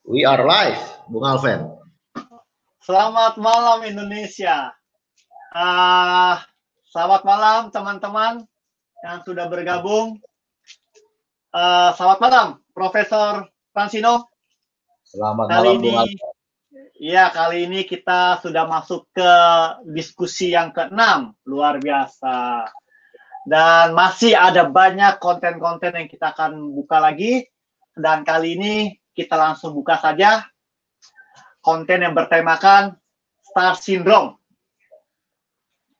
We are live, Bung Alven. Selamat malam Indonesia. Selamat malam teman-teman yang sudah bergabung. Selamat malam Profesor Fransino. Selamat malam Bung Alven. Iya, kali ini kita sudah masuk ke diskusi yang ke-6. Luar biasa. Dan masih ada banyak konten-konten yang kita akan buka lagi. Dan kali ini kita langsung buka saja konten yang bertemakan Star Syndrome.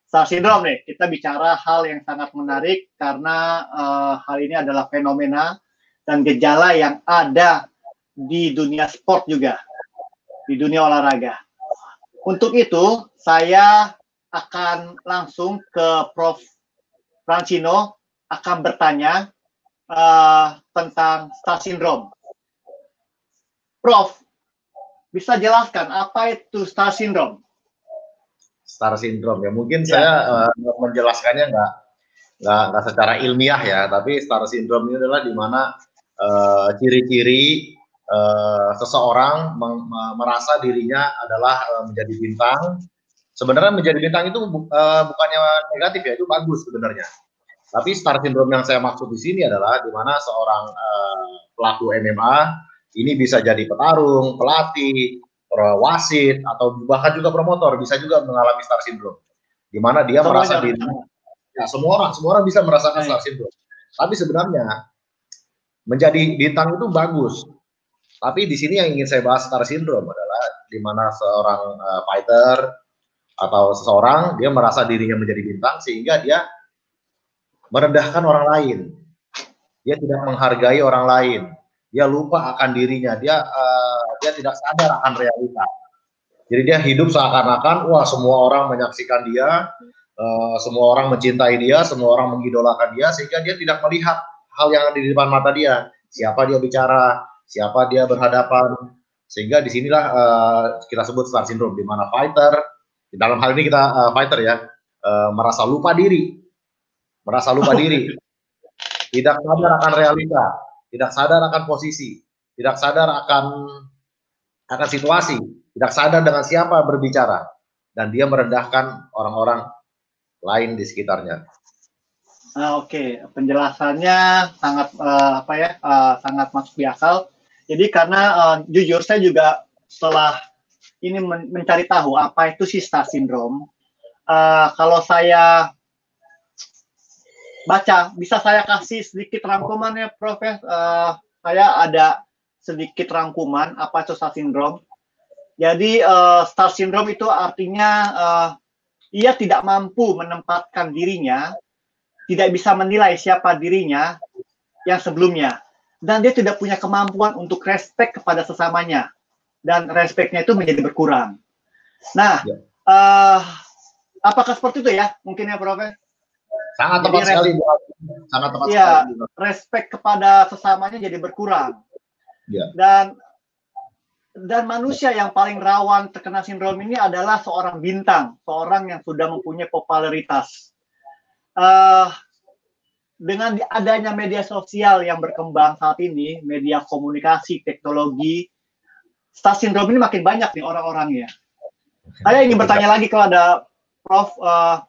Star Syndrome nih, kita bicara hal yang sangat menarik karena hal ini adalah fenomena dan gejala yang ada di dunia sport juga, di dunia olahraga. Untuk itu, saya akan langsung ke Prof. Fransino akan bertanya tentang Star Syndrome. Prof, bisa jelaskan apa itu Star Syndrome? Star Syndrome ya, mungkin saya menjelaskannya nggak secara ilmiah ya, tapi Star Syndrome ini adalah di mana ciri-ciri seseorang merasa dirinya adalah menjadi bintang. Sebenarnya menjadi bintang itu bukannya negatif ya, itu bagus sebenarnya. Tapi Star Syndrome yang saya maksud di sini adalah di mana seorang pelaku MMA ini bisa jadi petarung, pelatih, wasit, atau bahkan juga promotor bisa juga mengalami Star Syndrome, di mana dia merasa dirinya, ya semua orang bisa merasakan Star Syndrome. Tapi sebenarnya menjadi bintang itu bagus. Tapi di sini yang ingin saya bahas Star Syndrome adalah di mana seorang fighter atau seseorang dia merasa dirinya menjadi bintang sehingga dia merendahkan orang lain, dia tidak menghargai orang lain, dia lupa akan dirinya, dia tidak sadar akan realita. Jadi dia hidup seakan-akan wah semua orang menyaksikan dia, semua orang mencintai dia, semua orang mengidolakan dia, sehingga dia tidak melihat hal yang ada di depan mata dia, siapa dia bicara, siapa dia berhadapan, sehingga disinilah kita sebut Star Syndrome, di mana fighter, dalam hal ini kita fighter ya, merasa lupa diri, tidak sadar akan realita, tidak sadar akan posisi, tidak sadar akan situasi, tidak sadar dengan siapa berbicara, dan dia merendahkan orang-orang lain di sekitarnya. Oke, penjelasannya sangat sangat masuk di akal. Jadi karena jujur saya juga setelah ini mencari tahu apa itu si Star Syndrome. Kalau saya baca, bisa saya kasih sedikit rangkuman ya, Prof. Saya ada sedikit rangkuman apa itu Star Syndrome. Jadi Star Syndrome itu artinya ia tidak mampu menempatkan dirinya, tidak bisa menilai siapa dirinya yang sebelumnya, dan dia tidak punya kemampuan untuk respect kepada sesamanya, dan respectnya itu menjadi berkurang. Nah, apakah seperti itu ya? Mungkin ya, Prof. Sangat tepat sekali, sangat tepat sekali. Respect kepada sesamanya jadi berkurang. Ya. Dan manusia yang paling rawan terkena sindrom ini adalah seorang bintang, seorang yang sudah mempunyai popularitas. Dengan adanya media sosial yang berkembang saat ini, media komunikasi, teknologi, Star Syndrome ini makin banyak nih orang-orangnya. Saya ingin bertanya lagi kepada Prof.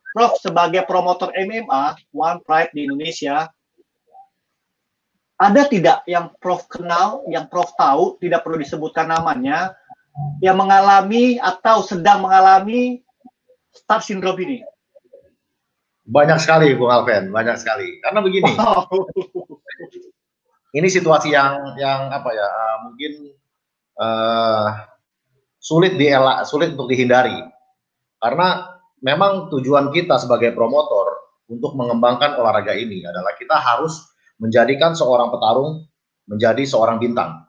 Prof sebagai promotor MMA One Pride di Indonesia, ada tidak yang Prof kenal, yang Prof tahu, tidak perlu disebutkan namanya, yang mengalami atau sedang mengalami Star Syndrome ini? Banyak sekali, Bung Alven, banyak sekali. Karena begini, ini situasi yang apa ya, mungkin sulit untuk dihindari. Karena memang tujuan kita sebagai promotor untuk mengembangkan olahraga ini adalah kita harus menjadikan seorang petarung menjadi seorang bintang,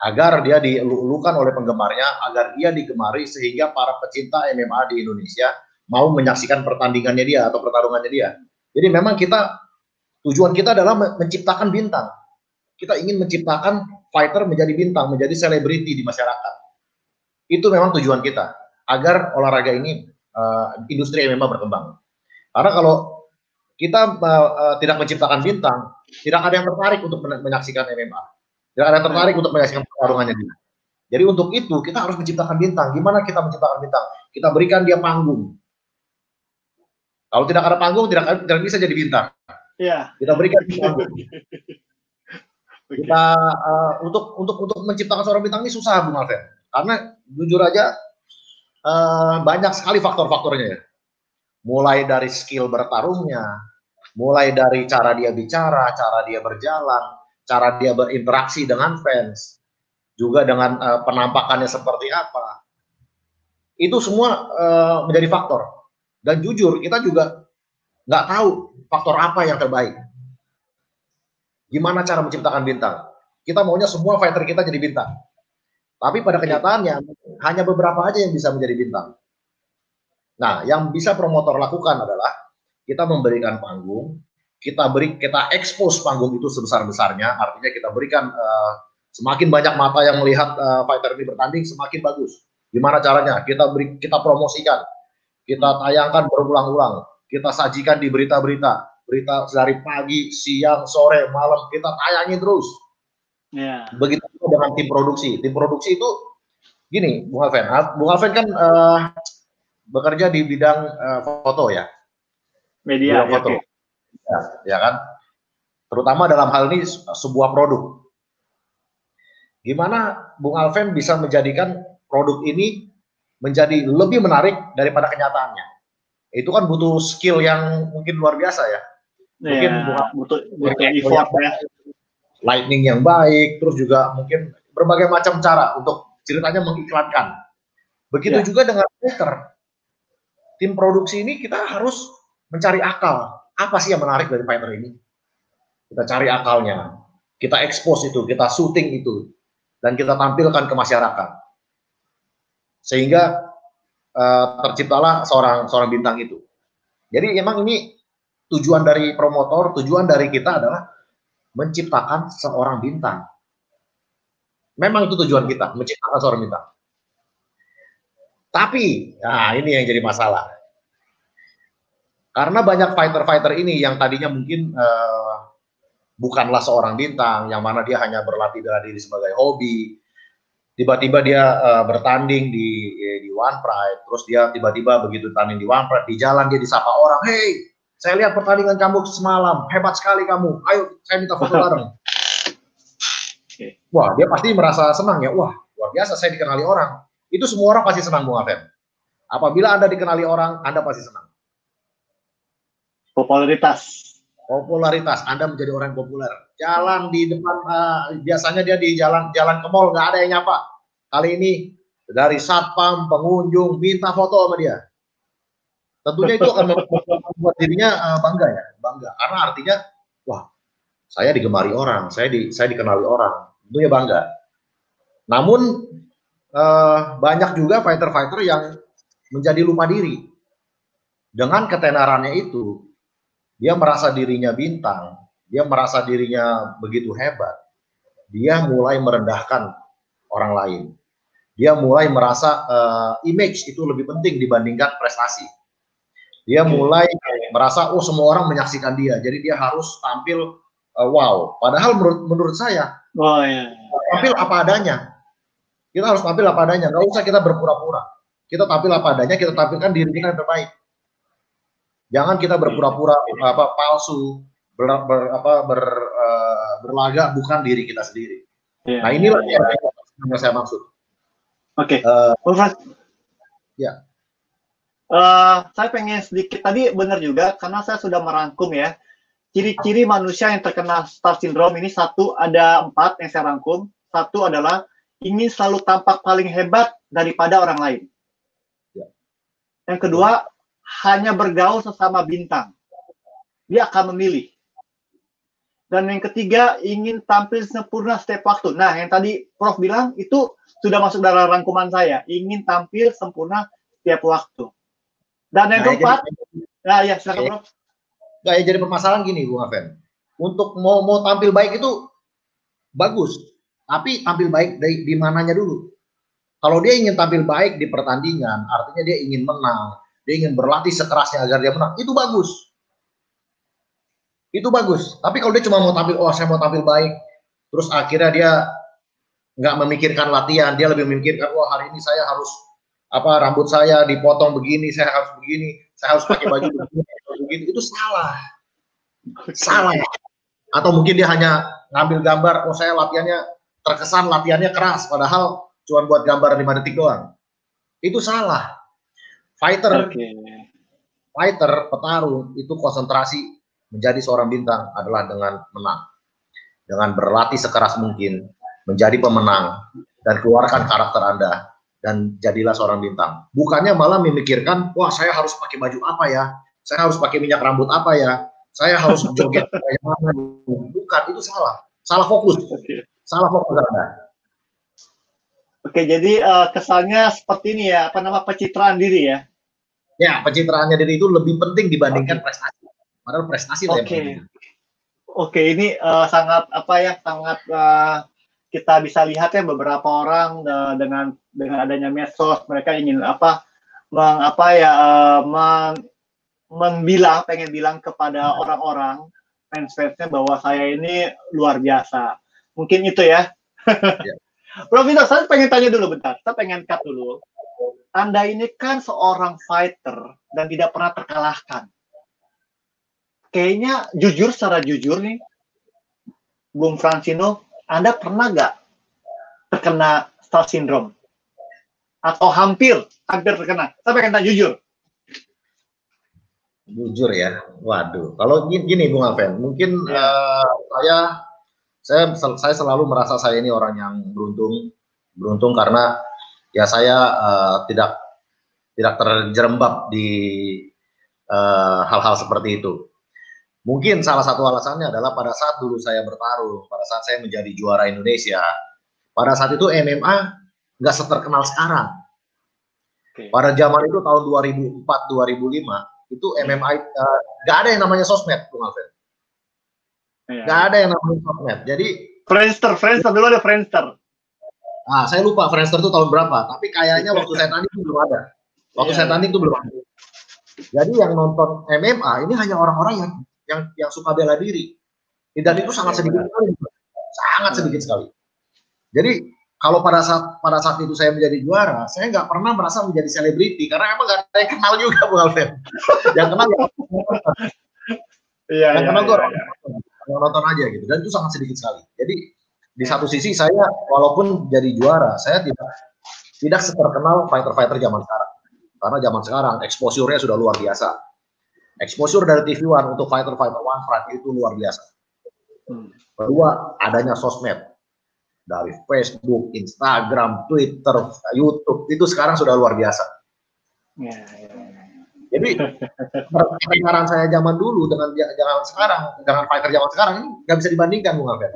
agar dia dilulukan oleh penggemarnya, agar dia digemari sehingga para pecinta MMA di Indonesia mau menyaksikan pertandingannya dia atau pertarungannya dia. Jadi memang tujuan kita adalah menciptakan bintang. Kita ingin menciptakan fighter menjadi bintang, menjadi selebriti di masyarakat. Itu memang tujuan kita, agar olahraga ini, industri MMA berkembang. Karena kalau kita tidak menciptakan bintang, tidak ada yang tertarik untuk menyaksikan MMA. Tidak ada tertarik untuk menyaksikan pertarungannya dia. Jadi untuk itu kita harus menciptakan bintang. Gimana kita menciptakan bintang? Kita berikan dia panggung. Kalau tidak ada panggung, tidak bisa jadi bintang. Iya. Kita berikan panggung. Kita untuk menciptakan seorang bintang ini susah, Bung Alvin. Karena jujur aja banyak sekali faktor-faktornya ya. Mulai dari skill bertarungnya, mulai dari cara dia bicara, cara dia berjalan, cara dia berinteraksi dengan fans, juga dengan penampakannya seperti apa. Itu semua menjadi faktor. Dan jujur, kita juga nggak tahu faktor apa yang terbaik. Gimana cara menciptakan bintang? Kita maunya semua fighter kita jadi bintang. Tapi pada kenyataannya, hanya beberapa aja yang bisa menjadi bintang. Nah, yang bisa promotor lakukan adalah kita memberikan panggung, kita expose panggung itu sebesar-besarnya, artinya kita berikan semakin banyak mata yang melihat fighter ini bertanding, semakin bagus. Gimana caranya? Kita promosikan, kita tayangkan berulang-ulang, kita sajikan di berita-berita dari pagi, siang, sore, malam, kita tayangin terus. Yeah. Begitu dengan tim produksi. Tim produksi itu gini, Bung Alvin. Bung Alvin kan bekerja di bidang foto ya. Media, bidang foto. Okay. Ya kan? Terutama dalam hal ini sebuah produk. Gimana Bung Alvin bisa menjadikan produk ini menjadi lebih menarik daripada kenyataannya? Itu kan butuh skill yang mungkin luar biasa ya. Mungkin butuh effort ya. Lightning yang baik, terus juga mungkin berbagai macam cara untuk ceritanya mengiklankan. Begitu juga dengan fighter. Tim produksi ini kita harus mencari akal. Apa sih yang menarik dari fighter ini? Kita cari akalnya. Kita expose itu, kita syuting itu. Dan kita tampilkan ke masyarakat. Sehingga terciptalah seorang bintang itu. Jadi emang ini tujuan dari promotor, tujuan dari kita adalah menciptakan seorang bintang. Memang itu tujuan kita, menciptakan seorang bintang. Tapi, nah ini yang jadi masalah. Karena banyak fighter-fighter ini yang tadinya mungkin bukanlah seorang bintang, yang mana dia hanya berlatih bela diri sebagai hobi. Tiba-tiba dia bertanding di One Pride, terus dia tiba-tiba begitu tanding di One Pride, di jalan dia disapa orang, "Hey, saya lihat pertandingan kamu semalam, hebat sekali kamu. Ayo, saya minta foto bareng." Wah, dia pasti merasa senang ya. Wah, luar biasa saya dikenali orang. Itu semua orang pasti senang, Bung Alvin. Apabila Anda dikenali orang, Anda pasti senang. Popularitas. Anda menjadi orang yang populer. Jalan di depan, biasanya dia di jalan ke mall, nggak ada yang nyapa. Kali ini dari satpam, pengunjung, minta foto sama dia. Tentunya itu akan membuat dirinya bangga. Karena artinya, wah, saya digemari orang, saya dikenali orang, tentunya bangga. Namun banyak juga fighter-fighter yang menjadi lupa diri. Dengan ketenarannya itu, dia merasa dirinya bintang, dia merasa dirinya begitu hebat, dia mulai merendahkan orang lain. Dia mulai merasa image itu lebih penting dibandingkan prestasi. Dia mulai merasa, oh semua orang menyaksikan dia, jadi dia harus tampil wow. Padahal menurut saya, tampil apa adanya. Kita harus tampil apa adanya, nggak usah kita berpura-pura. Kita tampil apa adanya, kita tampilkan diri kita yang terbaik. Jangan kita berpura-pura palsu, berlagak bukan diri kita sendiri. Nah inilah yang saya maksud. Oke. Ya. Saya pengen sedikit tadi benar juga karena saya sudah merangkum ya. Ciri-ciri manusia yang terkena star syndrome ini ada 4 yang saya rangkum. Satu adalah ingin selalu tampak paling hebat daripada orang lain. Ya. Yang kedua, hanya bergaul sesama bintang. Dia akan memilih. Dan yang ketiga, ingin tampil sempurna setiap waktu. Nah, yang tadi Prof bilang itu sudah masuk dalam rangkuman saya. Ingin tampil sempurna setiap waktu. Dan yang keempat, silakan Prof. Jadi permasalahan gini, Bung Alvin. Untuk mau tampil baik itu bagus, tapi tampil baik di mananya dulu. Kalau dia ingin tampil baik di pertandingan, artinya dia ingin menang, dia ingin berlatih sekerasnya agar dia menang, itu bagus. Itu bagus. Tapi kalau dia cuma mau tampil, saya mau tampil baik, terus akhirnya dia nggak memikirkan latihan, dia lebih memikirkan, wah hari ini saya harus rambut saya dipotong begini, saya harus begini, saya harus pakai baju begini, itu salah. Salah. Atau mungkin dia hanya ngambil gambar, oh saya latihannya terkesan latihannya keras, padahal cuma buat gambar 5 detik doang. Itu salah. Fighter, petarung itu konsentrasi menjadi seorang bintang adalah dengan menang, dengan berlatih sekeras mungkin, menjadi pemenang dan keluarkan karakter Anda dan jadilah seorang bintang. Bukannya malah memikirkan, wah saya harus pakai baju apa ya, saya harus pakai minyak rambut apa ya, saya harus joget kayak mana. Bukan, itu salah. Salah fokus. Salah fokus Anda. Oke, jadi kesannya seperti ini ya, pencitraan diri ya? Ya, pencitraannya diri itu lebih penting dibandingkan prestasi. Padahal prestasi lah yang penting. Oke, ini sangat sangat kita bisa lihat ya beberapa orang dengan adanya medsos, mereka ingin pengen bilang kepada orang-orang fans-fansnya bahwa saya ini luar biasa. Mungkin itu ya. Ya. Bro Vito, saya pengen tanya dulu bentar. Saya pengen cut dulu. Anda ini kan seorang fighter dan tidak pernah terkalahkan. Kayaknya secara jujur nih, Bung Francino, Anda pernah nggak terkena star syndrome? Atau hampir terkena? Saya pengen tanya jujur. Jujur ya, waduh. Kalau gini Bung Alven, mungkin saya selalu merasa saya ini orang yang beruntung karena ya saya tidak terjerembab di hal-hal seperti itu. Mungkin salah satu alasannya adalah pada saat dulu saya bertarung, pada saat saya menjadi juara Indonesia, pada saat itu MMA nggak seterkenal sekarang. Pada zaman itu tahun 2004-2005 itu MMA nggak ada yang namanya sosmed, Bung Alven. Nggak ada yang namanya sosmed. Jadi Friendster dulu ada Friendster. Saya lupa Friendster itu tahun berapa, tapi kayaknya waktu saya tanding itu belum ada. Waktu saya tanding itu belum ada. Jadi yang nonton MMA ini hanya orang-orang yang suka bela diri. Dan itu sangat sedikit sekali. Sangat sedikit sekali. Jadi kalau pada saat itu saya menjadi juara, saya nggak pernah merasa menjadi selebriti karena emang nggak ada yang kenal juga, Bung Alven. Yang kenal yang kenal tuh orang yang nonton aja gitu. Dan itu sangat sedikit sekali. Jadi di satu sisi saya walaupun jadi juara, saya tidak seterkenal fighter-fighter zaman sekarang. Karena zaman sekarang exposure-nya sudah luar biasa. Exposure dari TV One untuk fighter-fighter One Fight itu luar biasa. Kedua, adanya sosmed. Dari Facebook, Instagram, Twitter, YouTube, itu sekarang sudah luar biasa. Jadi, pertengkaran saya zaman dulu dengan sekarang, dengan fighter zaman sekarang, ini nggak bisa dibandingkan, Bung Alven.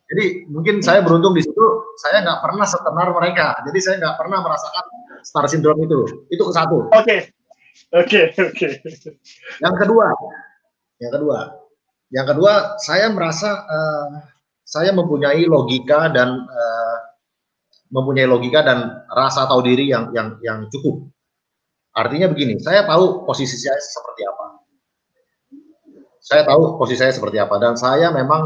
Jadi, mungkin saya beruntung di situ, saya nggak pernah setenar mereka. Jadi, saya nggak pernah merasakan star syndrome itu. Itu ke satu. Oke. Yang kedua, saya merasa saya mempunyai logika dan rasa tahu diri yang cukup. Artinya begini, saya tahu posisi saya seperti apa. Dan saya memang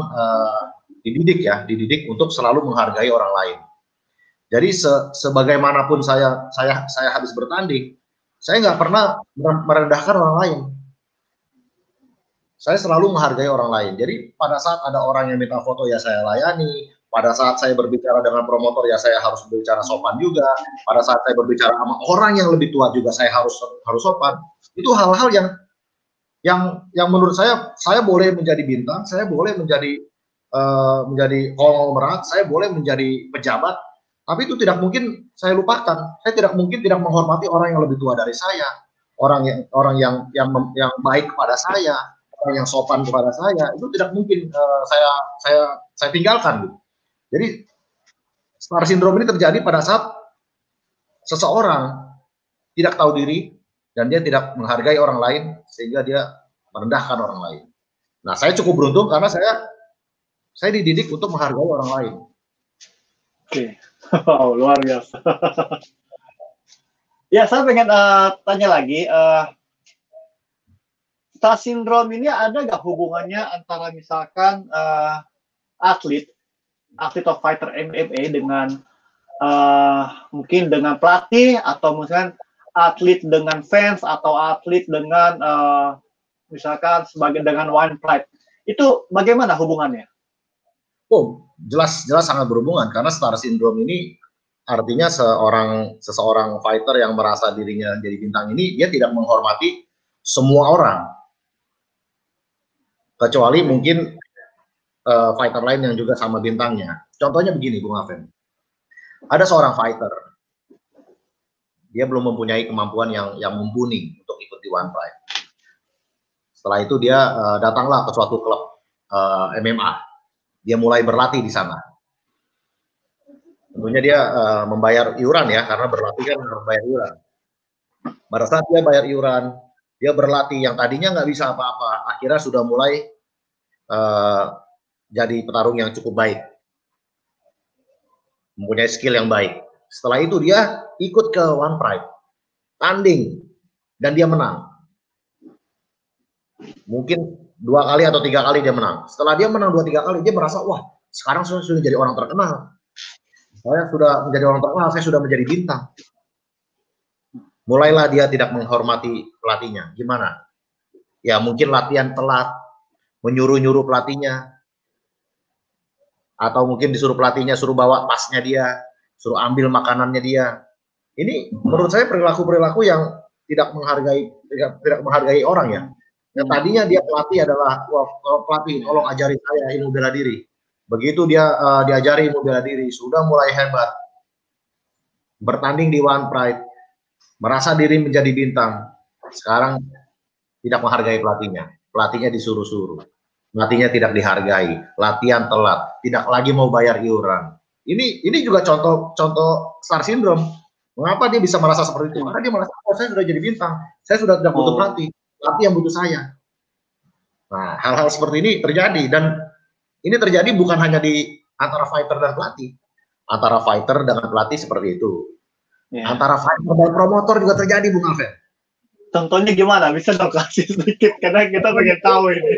dididik untuk selalu menghargai orang lain. Jadi sebagaimanapun saya habis bertanding, saya nggak pernah merendahkan orang lain. Saya selalu menghargai orang lain. Jadi pada saat ada orang yang minta foto ya saya layani. Pada saat saya berbicara dengan promotor ya saya harus berbicara sopan juga. Pada saat saya berbicara sama orang yang lebih tua juga saya harus sopan. Itu hal-hal yang menurut saya boleh menjadi bintang, saya boleh menjadi konglomerat, saya boleh menjadi pejabat. Tapi itu tidak mungkin saya lupakan. Saya tidak mungkin tidak menghormati orang yang lebih tua dari saya, orang yang baik kepada saya, orang yang sopan kepada saya. Itu tidak mungkin saya tinggalkan. Jadi star syndrome ini terjadi pada saat seseorang tidak tahu diri dan dia tidak menghargai orang lain sehingga dia merendahkan orang lain. Nah, saya cukup beruntung karena saya dididik untuk menghargai orang lain. Oke. Wow, luar biasa. Ya, saya pengen tanya lagi, star syndrome ini ada nggak hubungannya antara misalkan atlet atlet atau fighter MMA dengan mungkin dengan pelatih atau misalkan atlet dengan fans atau atlet dengan misalkan sebagai dengan One Pride, itu bagaimana hubungannya? Oh, jelas sangat berhubungan karena star syndrome ini artinya seseorang fighter yang merasa dirinya jadi bintang ini dia tidak menghormati semua orang, kecuali mungkin fighter lain yang juga sama bintangnya. Contohnya begini, Bung Afen. Ada seorang fighter, dia belum mempunyai kemampuan yang mumpuni untuk ikut di One Pride. Setelah itu dia datanglah ke suatu klub MMA. Dia mulai berlatih di sana. Tentunya dia membayar iuran ya, karena berlatih kan harus bayar iuran. Pada saat dia bayar iuran, dia berlatih yang tadinya nggak bisa apa-apa, akhirnya sudah mulai jadi petarung yang cukup baik, mempunyai skill yang baik. Setelah itu dia ikut ke One Pride, tanding, dan dia menang. Mungkin 2 kali atau 3 kali dia menang. Setelah dia menang 2-3 kali, dia merasa, wah, sekarang saya sudah jadi orang terkenal. Saya sudah menjadi orang terkenal, saya sudah menjadi bintang. Mulailah dia tidak menghormati pelatihnya. Gimana? Ya mungkin latihan telat, menyuruh-nyuruh pelatihnya, atau mungkin disuruh pelatihnya suruh bawa tasnya dia, suruh ambil makanannya dia. Ini menurut saya perilaku-perilaku yang tidak menghargai orang ya. Yang tadinya dia pelatih adalah, wah, pelatih tolong ajari saya ilmu bela diri. Begitu dia diajari ilmu bela diri, sudah mulai hebat, bertanding di One Pride, merasa diri menjadi bintang. Sekarang tidak menghargai pelatihnya. Pelatihnya disuruh-suruh. Pelatihnya tidak dihargai. Latihan telat. Tidak lagi mau bayar iuran. Ini juga contoh star syndrome. Mengapa dia bisa merasa seperti itu? Karena dia merasa, oh, saya sudah jadi bintang. Saya sudah tidak butuh pelatih. Pelatih yang butuh saya. Nah, hal-hal seperti ini terjadi. Dan ini terjadi bukan hanya di antara fighter dan pelatih. Antara fighter dengan pelatih seperti itu. Antara fighter dan promotor juga terjadi, Bung Alvin. Contohnya gimana? Bisa dong kasih sedikit, karena kita pengen tahu ini.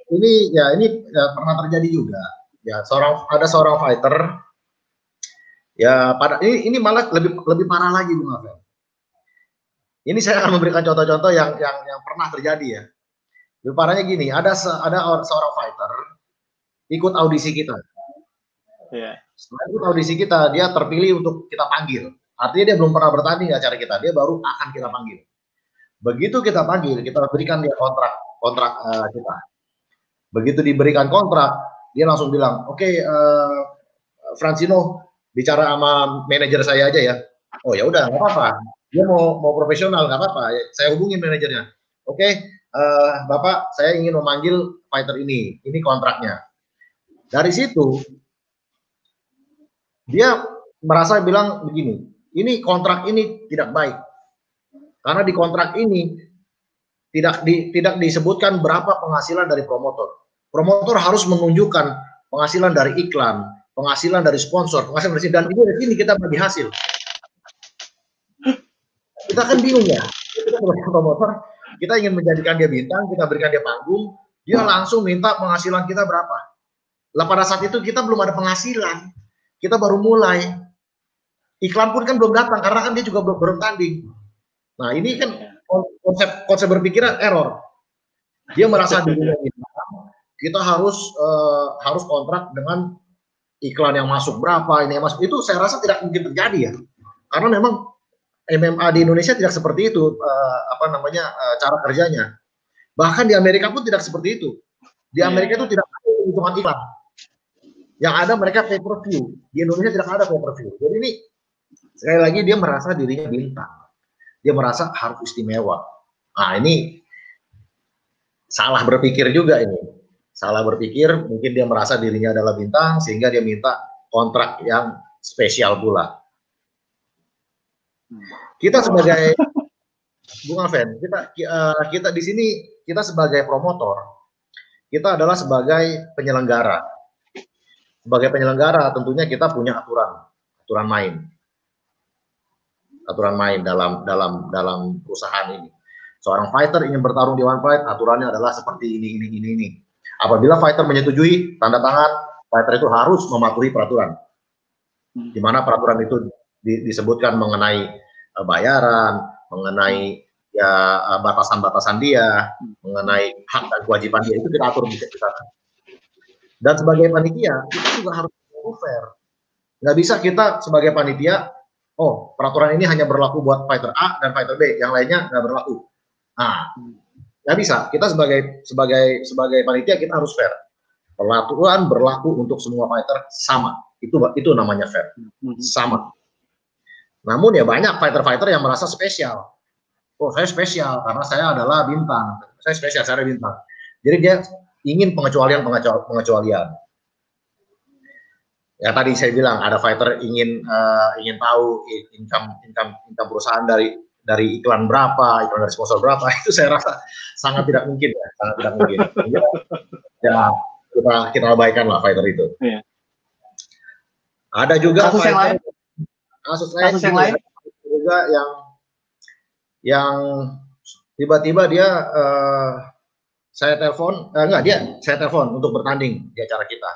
Ini pernah terjadi juga. Ya, ada seorang fighter. Ya, ini malah lebih parah lagi, Bung Alvin. Ini saya akan memberikan contoh-contoh yang pernah terjadi ya. Lebih parahnya gini, ada seorang fighter ikut audisi kita. Setelah ikut audisi kita, dia terpilih untuk kita panggil. Artinya dia belum pernah bertanding di acara kita, dia baru akan kita panggil. Begitu kita panggil, kita berikan dia kontrak kita. Begitu diberikan kontrak, dia langsung bilang, oke, Francino bicara sama manajer saya aja ya. Oh ya udah, nggak apa-apa. Dia mau profesional, nggak apa-apa. Saya hubungin manajernya. Oke, Bapak, saya ingin memanggil fighter ini kontraknya. Dari situ dia merasa bilang begini, ini kontrak ini tidak baik. Karena di kontrak ini tidak disebutkan berapa penghasilan dari promotor. Promotor harus menunjukkan penghasilan dari iklan, penghasilan dari sponsor, penghasilan dari dan ini di sini kita bagi hasil. Kita kan bingung ya. Kita sebagai promotor, kita ingin menjadikan dia bintang, kita berikan dia panggung, dia langsung minta penghasilan kita berapa. Lah pada saat itu kita belum ada penghasilan. Kita baru mulai. Iklan pun kan belum datang karena kan dia juga belum tanding. Nah, ini kan konsep berpikiran error. Dia merasa dirinya bintang, kita harus kontrak dengan iklan yang masuk berapa, ini yang masuk. Itu saya rasa tidak mungkin terjadi ya. Karena memang MMA di Indonesia tidak seperti itu cara kerjanya. Bahkan di Amerika pun tidak seperti itu. Di Amerika itu tidak ada hitungan iklan. Yang ada mereka pay per view. Di Indonesia tidak ada pay per view. Jadi ini sekali lagi dia merasa dirinya bintang. Dia merasa harus istimewa. Nah, ini salah berpikir juga ini. Salah berpikir, mungkin dia merasa dirinya adalah bintang sehingga dia minta kontrak yang spesial pula. Kita sebagai Bung Alven, kita di sini kita sebagai promotor, kita adalah sebagai penyelenggara. Sebagai penyelenggara tentunya kita punya aturan main dalam perusahaan ini. Seorang fighter ingin bertarung di One Pride, aturannya adalah seperti ini. Apabila fighter menyetujui, tanda tangan, fighter itu harus mematuhi peraturan. Di mana peraturan itu disebutkan mengenai bayaran, mengenai ya batasan-batasan dia, mengenai hak dan kewajiban dia, itu kita atur di sana. Dan sebagai panitia kita juga harus fair. Nggak bisa kita sebagai panitia, oh peraturan ini hanya berlaku buat fighter A dan fighter B, yang lainnya nggak berlaku. Nah, nggak bisa. Kita sebagai panitia kita harus fair. Peraturan berlaku untuk semua fighter sama. Itu namanya fair. Sama. Namun ya banyak fighter-fighter yang merasa spesial. Oh, saya spesial karena saya adalah bintang. Saya spesial, saya adalah bintang. Jadi dia ingin pengecualian. Ya tadi saya bilang ada fighter ingin tahu income perusahaan dari iklan berapa, iklan dari sponsor berapa. Itu saya rasa sangat tidak mungkin ya, sangat tidak mungkin. Ya kita abaikan lah fighter itu. Iya. Ada juga kasus yang lain. Kasus yang lain juga yang tiba-tiba dia saya telepon untuk bertanding di acara kita.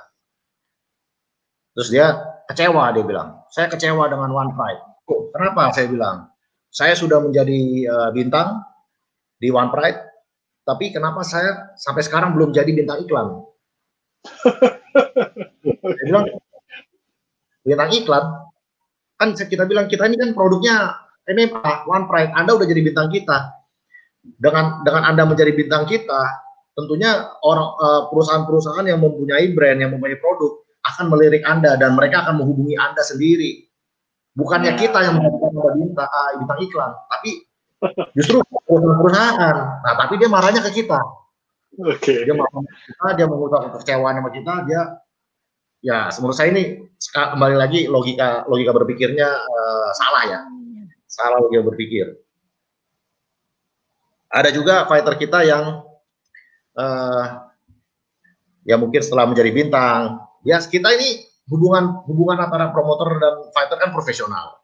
Terus dia kecewa, dia bilang, saya kecewa dengan One Pride. Oh, kenapa? Saya bilang, saya sudah menjadi bintang di One Pride, tapi kenapa saya sampai sekarang belum jadi bintang iklan? Saya bilang, bintang iklan, kan kita bilang kita ini kan produknya MMA, One Pride, Anda udah jadi bintang kita. Dengan Anda menjadi bintang kita, tentunya perusahaan-perusahaan yang mempunyai brand, yang mempunyai produk akan melirik Anda dan mereka akan menghubungi Anda sendiri. Bukannya kita yang menjadikan bintang iklan, tapi justru perusahaan. Nah, tapi dia marahnya ke kita. Oke. Dia marah ke kita, dia mengutarakan kekecewaan sama kita, dia ya menurut saya ini kembali lagi logika berpikirnya salah ya. Salah logika berpikir. Ada juga fighter kita yang ya mungkin setelah menjadi bintang, ya kita ini hubungan antara promotor dan fighter kan profesional.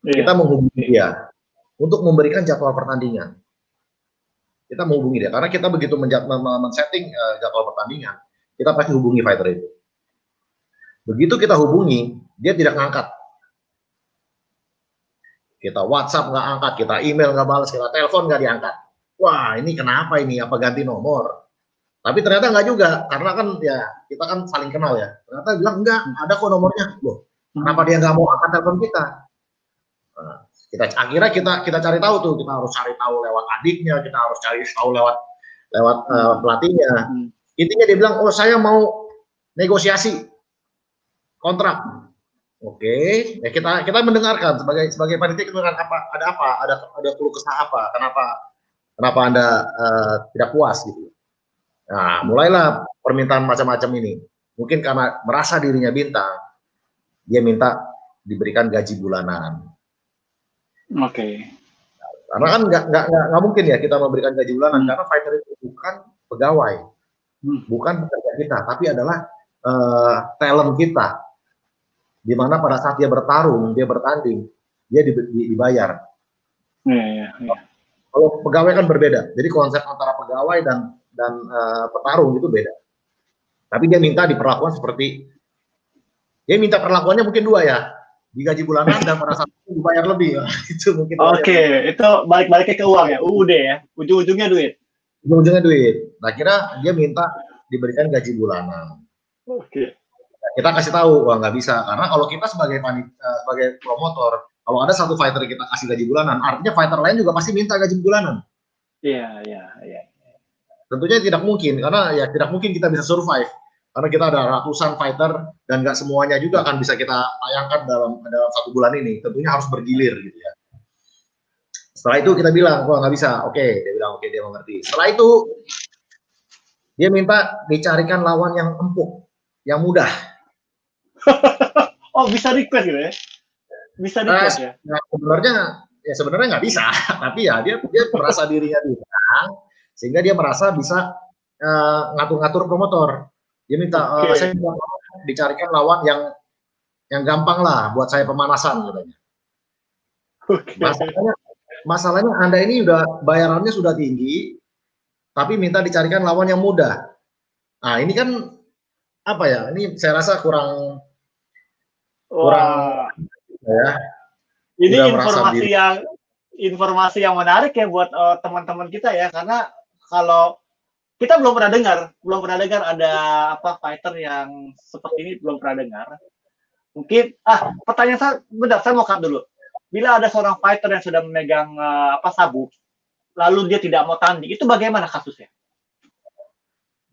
Kita menghubungi dia untuk memberikan jadwal pertandingan. Kita menghubungi dia karena kita begitu men-setting jadwal pertandingan, kita pasti hubungi fighter itu. Begitu kita hubungi, dia tidak ngangkat. Kita WhatsApp nggak angkat, kita email nggak balas, kita telepon nggak diangkat. Wah, ini kenapa ini? Apa ganti nomor? Tapi ternyata nggak juga, karena kan ya kita kan saling kenal ya. Ternyata bilang enggak, ada kok nomornya. Loh, kenapa dia nggak mau angkat telepon kita? Nah, akhirnya kita cari tahu tuh, kita harus cari tahu lewat adiknya, kita harus cari tahu lewat pelatihnya. Intinya dia bilang, oh saya mau negosiasi kontrak. Oke, ya kita mendengarkan sebagai panitia, kita mendengarkan ada keluh kesah apa, kenapa Anda tidak puas gitu. Nah, mulailah permintaan macam-macam ini. Mungkin karena merasa dirinya bintang, dia minta diberikan gaji bulanan. Oke. Karena kan nggak mungkin ya kita memberikan gaji bulanan karena fighter itu bukan pegawai, bukan pekerja kita, tapi adalah talent kita. Di mana pada saat dia bertarung, dia bertanding, dia dibayar. Kalau pegawai kan berbeda. Jadi konsep antara pegawai dan petarung itu beda. Tapi dia minta diperlakukan seperti, dia minta perlakuannya mungkin dua ya, digaji bulanan dan pada saat itu dibayar lebih. Itu mungkin. Oke, itu balik-baliknya ke uang ya, UUD ya, ujung-ujungnya duit. Ujung-ujungnya duit. Nah, kira dia minta diberikan gaji bulanan. Oke. Kita kasih tahu, wah nggak bisa, karena kalau kita sebagai promotor, kalau ada satu fighter kita kasih gaji bulanan, artinya fighter lain juga pasti minta gaji bulanan. Iya. Tentunya tidak mungkin, karena ya tidak mungkin kita bisa survive, karena kita ada ratusan fighter dan nggak semuanya juga akan bisa kita tayangkan dalam satu bulan ini. Tentunya harus bergilir gitu ya. Setelah itu kita bilang, wah nggak bisa, oke, dia bilang oke, dia mengerti. Setelah itu dia minta dicarikan lawan yang empuk, yang mudah. Oh, bisa request gitu ya? Bisa request ya? Nah, sebenarnya nggak bisa, tapi ya dia merasa dirinya bintang, sehingga dia merasa bisa ngatur-ngatur promotor. Dia minta saya dicarikan lawan yang gampang lah buat saya pemanasan katanya. Masalahnya Anda ini udah bayarannya sudah tinggi, tapi minta dicarikan lawan yang mudah. Nah ini kan apa ya? Ini saya rasa kurang Wah, ya. ini Udah merasa diri. informasi yang menarik ya buat teman-teman kita ya, karena kalau kita belum pernah dengar ada apa fighter yang seperti ini, belum pernah dengar. Mungkin pertanyaan saya, bentar, saya mau cut dulu. Bila ada seorang fighter yang sudah memegang sabuk, lalu dia tidak mau tanding, itu bagaimana kasusnya?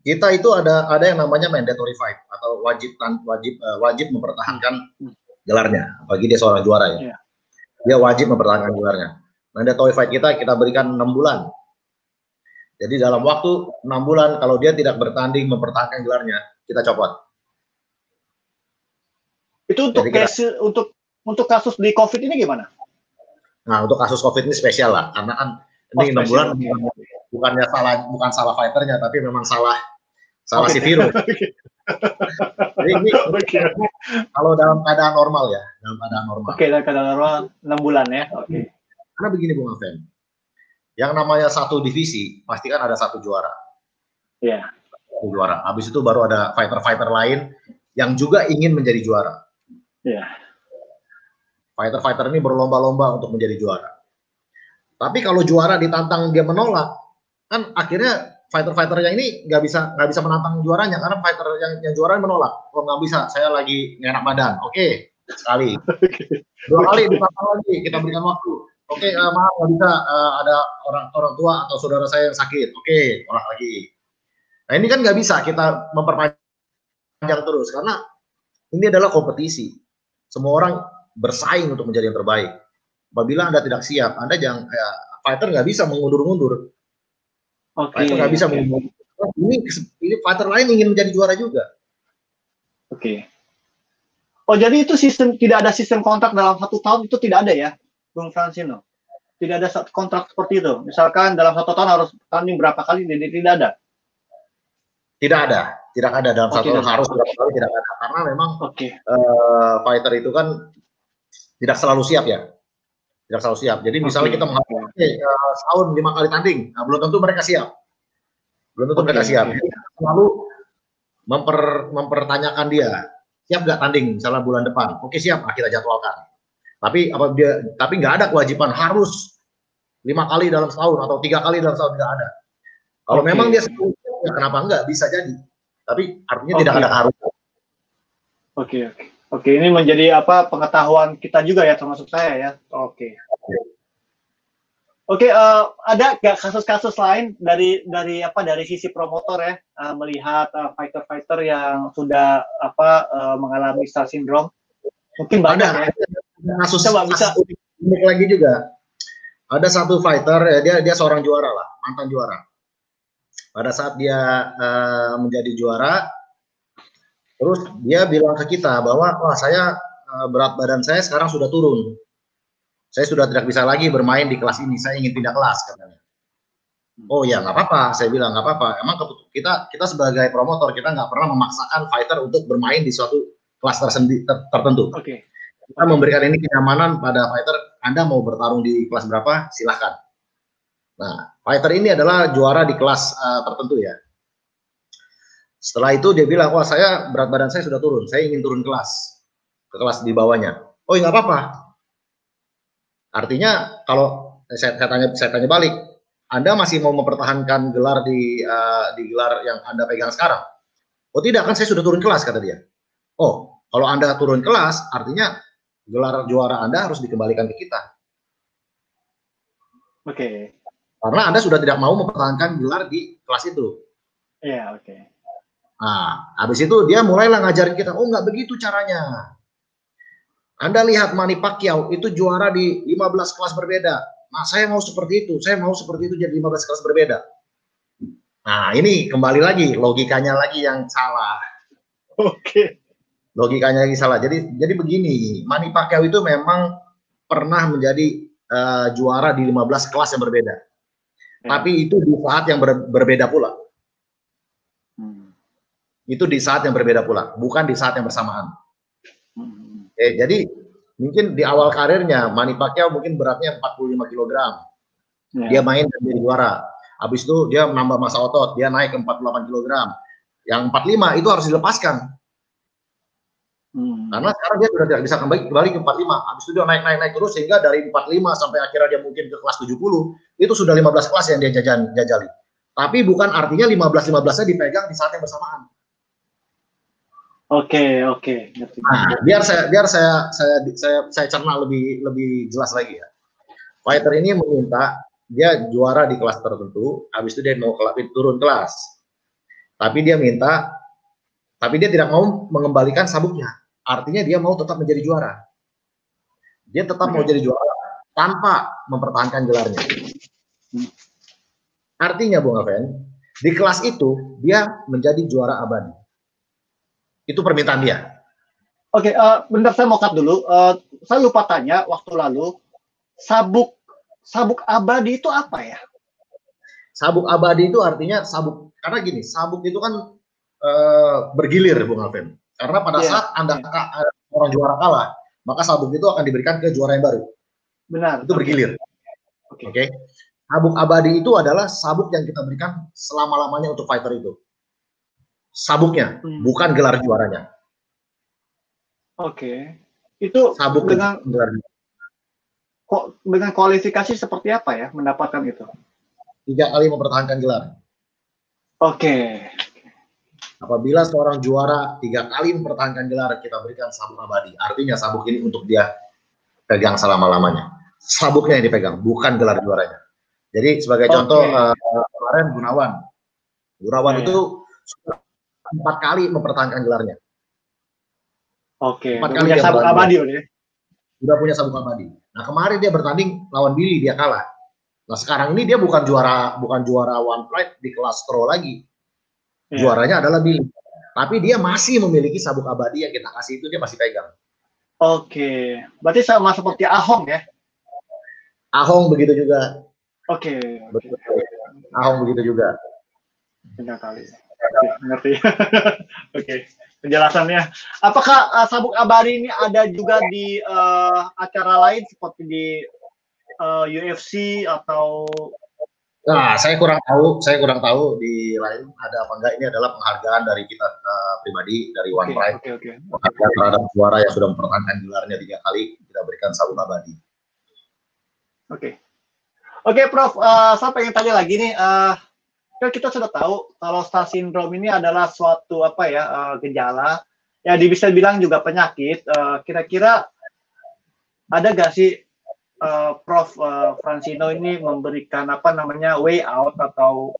Kita itu ada yang namanya mandatory fight atau wajib mempertahankan gelarnya bagi dia seorang juara ya. Yeah. Dia wajib mempertahankan gelarnya. Mandatory fight kita berikan 6 bulan. Jadi dalam waktu 6 bulan kalau dia tidak bertanding mempertahankan gelarnya, kita copot. Itu untuk untuk kasus di COVID ini gimana? Nah, untuk kasus COVID ini spesial lah, karena kan ini 6 bulan bukan salah fighternya, tapi memang salah si virus. Jadi ini kalau dalam keadaan normal ya, dalam keadaan normal. Oke, dalam keadaan normal 6 bulan ya. Oke. Karena begini Bung Aven, yang namanya satu divisi pasti kan ada satu juara. Iya. Satu juara. Habis itu baru ada fighter-fighter lain yang juga ingin menjadi juara. Iya. Fighter-fighter ini berlomba-lomba untuk menjadi juara. Tapi kalau juara ditantang dia menolak, kan akhirnya fighter-fighternya ini nggak bisa menantang juaranya karena fighter yang juara menolak. Oh nggak bisa, saya lagi nggak enak badan. Oke, sekali. 2 kali ditantang lagi, kita berikan waktu. Oke, maaf nggak bisa, ada orang tua atau saudara saya yang sakit. Oke, tolak lagi. Nah ini kan nggak bisa kita memperpanjang terus karena ini adalah kompetisi. Semua orang bersaing untuk menjadi yang terbaik. Apabila Anda tidak siap, Anda jangan fighter nggak bisa mengundur-undur. Fighter nggak bisa mengundur. Ini fighter lain ingin menjadi juara juga. Oke. Oh jadi itu tidak ada sistem kontrak dalam 1 tahun itu tidak ada ya, Bung Fransino? Tidak ada kontrak seperti itu. Misalkan dalam 1 tahun harus tanding berapa kali? Tidak ada. Tidak ada dalam 1 tahun harus berapa kali, tidak ada karena memang fighter itu kan tidak selalu siap ya. Tidak selalu siap. Jadi misalnya kita mengatakan setahun 5 kali tanding, nah, belum tentu mereka siap. Mereka siap. Jadi selalu mempertanyakan dia, siap nggak tanding misalnya bulan depan? Oke siap, kita jadwalkan. Tapi nggak ada kewajiban harus 5 kali dalam setahun atau 3 kali dalam setahun, nggak ada. Kalau memang dia siap, ya kenapa nggak, bisa jadi. Tapi artinya tidak ada harus. Oke, ini menjadi pengetahuan kita juga ya, termasuk saya ya. Oke, ada nggak kasus-kasus lain dari sisi promotor ya, melihat fighter-fighter yang sudah mengalami star syndrome? Mungkin banyak ya. Kasus unik lagi juga. Ada satu fighter ya, dia seorang juara lah, mantan juara. Pada saat dia menjadi juara, terus dia bilang ke kita bahwa saya berat badan saya sekarang sudah turun. Saya sudah tidak bisa lagi bermain di kelas ini. Saya ingin pindah kelas katanya. Oh ya nggak apa-apa. Saya bilang nggak apa-apa. Emang kita sebagai promotor kita nggak pernah memaksakan fighter untuk bermain di suatu kelas tertentu. Kita memberikan ini kenyamanan pada fighter. Anda mau bertarung di kelas berapa? Silahkan. Nah, fighter ini adalah juara di kelas tertentu ya. Setelah itu dia bilang, wah saya berat badan saya sudah turun, saya ingin turun kelas, ke kelas di bawahnya. Oh nggak apa-apa. Artinya kalau saya tanya balik, Anda masih mau mempertahankan gelar di gelar yang Anda pegang sekarang? Oh tidak, kan saya sudah turun kelas kata dia. Oh kalau Anda turun kelas, artinya gelar juara Anda harus dikembalikan ke kita. Karena Anda sudah tidak mau mempertahankan gelar di kelas itu. Iya, Nah, habis itu dia mulailah ngajarin kita, oh nggak begitu caranya. Anda lihat Manny Pacquiao itu juara di 15 kelas berbeda. Nah, saya mau seperti itu jadi 15 kelas berbeda. Nah, ini kembali lagi logikanya lagi yang salah. Logikanya lagi salah. Jadi begini, Manny Pacquiao itu memang pernah menjadi juara di 15 kelas yang berbeda. Tapi itu di saat yang berbeda pula. Itu di saat yang berbeda pula, bukan di saat yang bersamaan. Jadi mungkin di awal karirnya Manny Pacquiao mungkin beratnya 45 kg. Dia main dan jadi juara. Habis itu dia menambah massa otot, dia naik ke 48 kg. Yang 45 itu harus dilepaskan. Karena sekarang dia sudah tidak bisa kembali ke 45. Habis itu dia naik terus sehingga dari 45 sampai akhirnya dia mungkin ke kelas 70, itu sudah 15 kelas yang dia jajali. Tapi bukan artinya 15-15-nya dipegang di saat yang bersamaan. Oke. Nah, biar saya cerna lebih jelas lagi ya. Fighter ini meminta dia juara di kelas tertentu, habis itu dia mau turun kelas. Tapi dia tidak mau mengembalikan sabuknya. Artinya dia mau tetap menjadi juara. Dia tetap mau jadi juara tanpa mempertahankan gelarnya. Artinya Bung Alven, di kelas itu dia menjadi juara abadi. Itu permintaan dia. Oke, bentar saya mau cut dulu. Saya lupa tanya waktu lalu, sabuk abadi itu apa ya? Sabuk abadi itu artinya sabuk, karena gini, sabuk itu kan bergilir Bung Alven. Karena pada saat Anda orang juara kalah, maka sabuk itu akan diberikan ke juara yang baru. Benar. Itu bergilir. Oke. Sabuk abadi itu adalah sabuk yang kita berikan selama-lamanya untuk fighter itu. Sabuknya, bukan gelar juaranya. Oke. Itu sabuk dengan kualifikasi seperti apa ya mendapatkan itu? 3 kali mempertahankan gelar. Oke. Apabila seorang juara 3 kali mempertahankan gelar, kita berikan sabuk abadi. Artinya sabuk ini untuk dia pegang selama-lamanya. Sabuknya yang dipegang, bukan gelar juaranya. Jadi sebagai contoh, kemarin Gunawan itu sudah 4 kali mempertahankan gelarnya. Oke. 4 kali punya sabuk abadi ya? Sudah punya sabuk abadi. Nah kemarin dia bertanding lawan Billy, dia kalah. Nah sekarang ini dia bukan juara One Fight di kelas Pro lagi. Juaranya adalah Billy. Tapi dia masih memiliki sabuk abadi yang kita kasih itu, dia masih pegang. Oke. Berarti sama seperti Ahong ya? Ahong begitu juga. Oke. Ahong begitu juga. Benar kali. Ngerti. Oke. Penjelasannya. Apakah sabuk abadi ini ada juga di acara lain seperti di UFC atau? Nah, saya kurang tahu di lain ada apa enggak. Ini adalah penghargaan dari kita pribadi dari One Pride. Penghargaan terhadap juara yang sudah mempertahankan gelarnya 3 kali, kita berikan sabuk abadi. Oke, Prof. Saya pengen tanya lagi nih. Kan kita sudah tahu kalau star syndrome ini adalah suatu gejala ya, bisa bilang juga penyakit. Kira-kira ada gak sih Prof Francino ini memberikan way out atau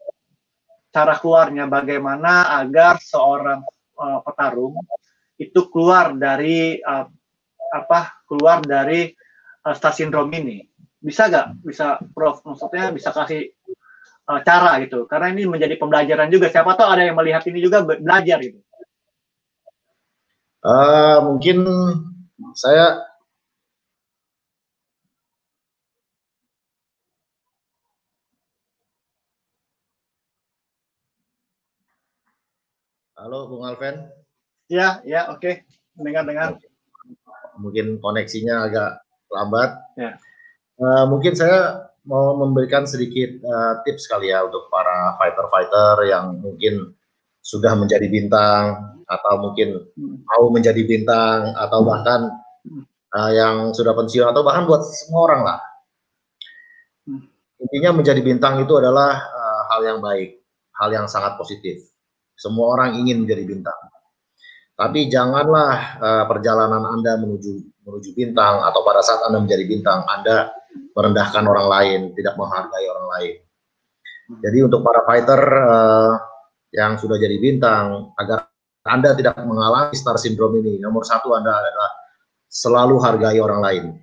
cara keluarnya, bagaimana agar seorang petarung itu keluar dari star syndrome ini? Bisa nggak? Bisa Prof, maksudnya bisa kasih cara gitu, karena ini menjadi pembelajaran juga, siapa tahu ada yang melihat ini juga belajar gitu. Mungkin saya halo Bung Alven. Ya, oke. Dengar. Mungkin koneksinya agak lambat. Ya. Mungkin saya mau memberikan sedikit tips kali ya untuk para fighter-fighter yang mungkin sudah menjadi bintang atau mungkin mau menjadi bintang atau bahkan yang sudah pensiun atau bahkan buat semua orang lah. Intinya menjadi bintang itu adalah hal yang baik, hal yang sangat positif. Semua orang ingin menjadi bintang. Tapi janganlah perjalanan Anda menuju bintang atau pada saat Anda menjadi bintang, Anda merendahkan orang lain, tidak menghargai orang lain. Jadi untuk para fighter yang sudah jadi bintang, agar Anda tidak mengalami star syndrome ini, nomor 1 Anda adalah selalu hargai orang lain.